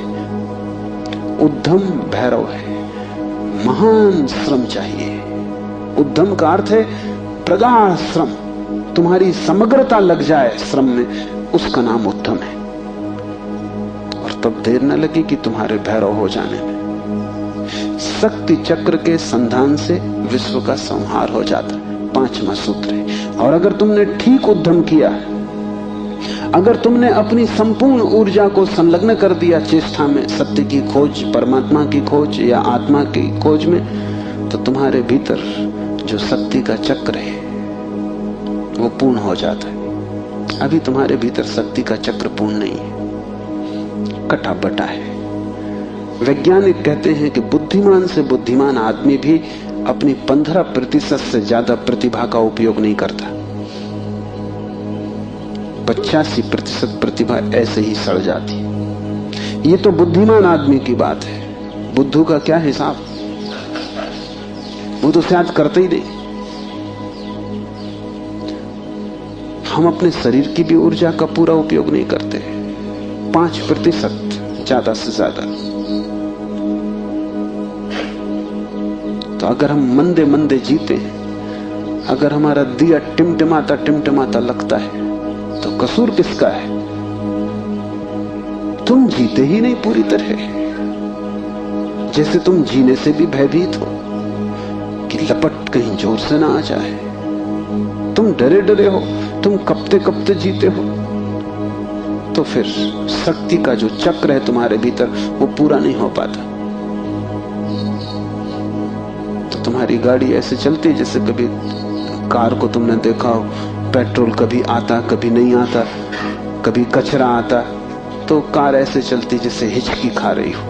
उद्यम भैरव है। महान श्रम चाहिए। उद्यम का अर्थ है प्रगाढ़ श्रम। तुम्हारी समग्रता लग जाए श्रम में, उसका नाम उद्यम है। और तब देर न लगी कि तुम्हारे भैरव हो जाने में। शक्ति चक्र के संधान से विश्व का संहार हो जाता है, 5वां सूत्र है। और अगर तुमने ठीक उद्यम किया, अगर तुमने अपनी संपूर्ण ऊर्जा को संलग्न कर दिया चेष्टा में, सत्य की खोज, परमात्मा की खोज या आत्मा की खोज में, तो तुम्हारे भीतर जो शक्ति का चक्र है वो पूर्ण हो जाता है। अभी तुम्हारे भीतर शक्ति का चक्र पूर्ण नहीं है, कटा बटा है। वैज्ञानिक कहते हैं कि बुद्धिमान से बुद्धिमान आदमी भी अपनी 15% से ज्यादा प्रतिभा का उपयोग नहीं करता। 85% प्रतिभा ऐसे ही सड़ जाती है। ये तो बुद्धिमान आदमी की बात है। बुद्धू का क्या हिसाब, वो तो शायद करते ही नहीं। हम अपने शरीर की भी ऊर्जा का पूरा उपयोग नहीं करते, 5% ज्यादा से ज्यादा। तो अगर हम मंदे मंदे जीते, अगर हमारा दिया टिमटिमाता टिमटिमाता लगता है, तो कसूर किसका है? तुम जीते ही नहीं पूरी तरह। जैसे तुम जीने से भी भयभीत हो कि लपट कहीं जोर से ना आ जाए। तुम डरे डरे हो, तुम कपते कपते जीते हो। तो फिर शक्ति का जो चक्र है तुम्हारे भीतर वो पूरा नहीं हो पाता। तो तुम्हारी गाड़ी ऐसे चलती है जैसे कभी कार को तुमने देखा हो, पेट्रोल कभी आता कभी नहीं आता, कभी कचरा आता, तो कार ऐसे चलती जैसे हिचकी खा रही हो।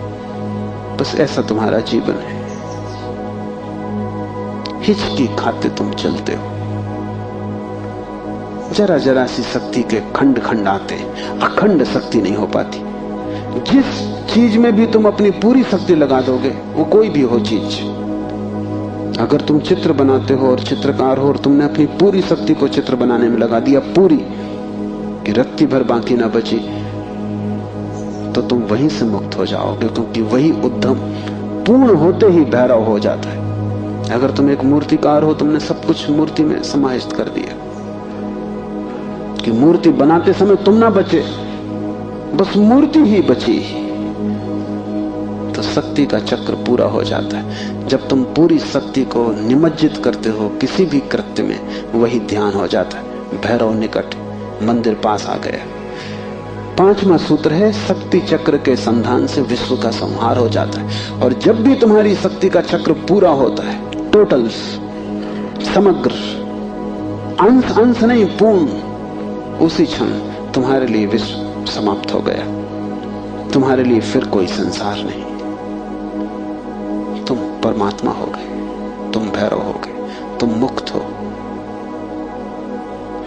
बस ऐसा तुम्हारा जीवन है, हिचकी खाते तुम चलते हो। जरा जरा सी शक्ति के खंड खंड आते हैं, अखंड शक्ति नहीं हो पाती। जिस चीज में भी तुम अपनी पूरी शक्ति लगा दोगे, वो कोई भी हो चीज, अगर तुम चित्र बनाते हो और चित्रकार हो और तुमने अपनी पूरी शक्ति को चित्र बनाने में लगा दिया, पूरी कि रत्ती भर बाकी ना बची, तो तुम वहीं से मुक्त हो जाओगे, क्योंकि वही उद्यम पूर्ण होते ही भैरव हो जाता है। अगर तुम एक मूर्तिकार हो, तुमने सब कुछ मूर्ति में समाहित कर दिया कि मूर्ति बनाते समय तुम ना बचे, बस मूर्ति ही बची, तो शक्ति का चक्र पूरा हो जाता है। जब तुम पूरी शक्ति को निमज्जित करते हो किसी भी कृत्य में, वही ध्यान हो जाता है। भैरव निकट, मंदिर पास आ गया। 5वां सूत्र है, शक्ति चक्र के संधान से विश्व का संहार हो जाता है। और जब भी तुम्हारी शक्ति का चक्र पूरा होता है, टोटल, समग्र, अंश अंश नहीं, पूर्ण, उसी क्षण तुम्हारे लिए विश्व समाप्त हो गया। तुम्हारे लिए फिर कोई संसार नहीं, तुम परमात्मा हो गए, तुम भैरव हो गए, तुम मुक्त हो।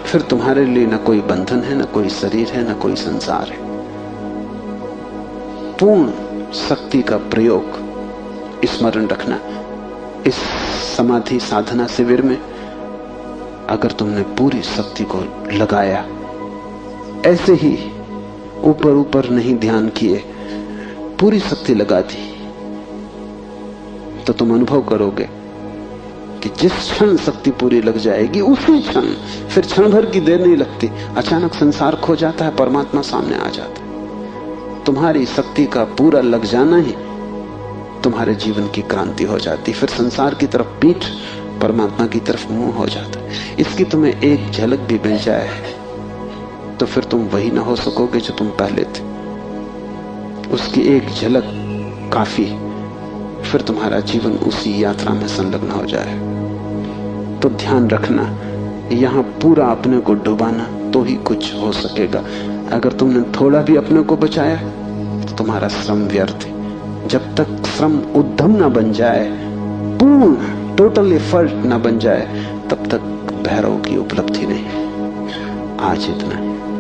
फिर तुम्हारे लिए न कोई बंधन है, न कोई शरीर है, न कोई संसार है। पूर्ण शक्ति का प्रयोग स्मरण रखना। इस समाधि साधना शिविर में अगर तुमने पूरी शक्ति को लगाया, ऐसे ही ऊपर ऊपर नहीं ध्यान किए, पूरी शक्ति लगा दी, तो तुम अनुभव करोगे कि जिस क्षण शक्ति पूरी लग जाएगी, उसी क्षण, फिर क्षण भर की देर नहीं लगती, अचानक संसार खो जाता है, परमात्मा सामने आ जाता है। तुम्हारी शक्ति का पूरा लग जाना ही तुम्हारे जीवन की क्रांति हो जाती। फिर संसार की तरफ पीठ, परमात्मा की तरफ मुंह हो जाता है। इसकी तुम्हें एक झलक भी मिल जाए तो फिर तुम वही ना हो सकोगे जो तुम पहले थे। उसकी एक झलक काफी, फिर तुम्हारा जीवन उसी यात्रा में संलग्न हो जाए। तो ध्यान रखना, यहां पूरा अपने को डुबाना तो ही कुछ हो सकेगा। अगर तुमने थोड़ा भी अपने को बचाया तो तुम्हारा श्रम व्यर्थ है। जब तक श्रम उद्यम ना बन जाए, पूर्ण टोटल एफर्ट ना बन जाए, तब तक भैरव की उपलब्धि नहीं। आज इतना है।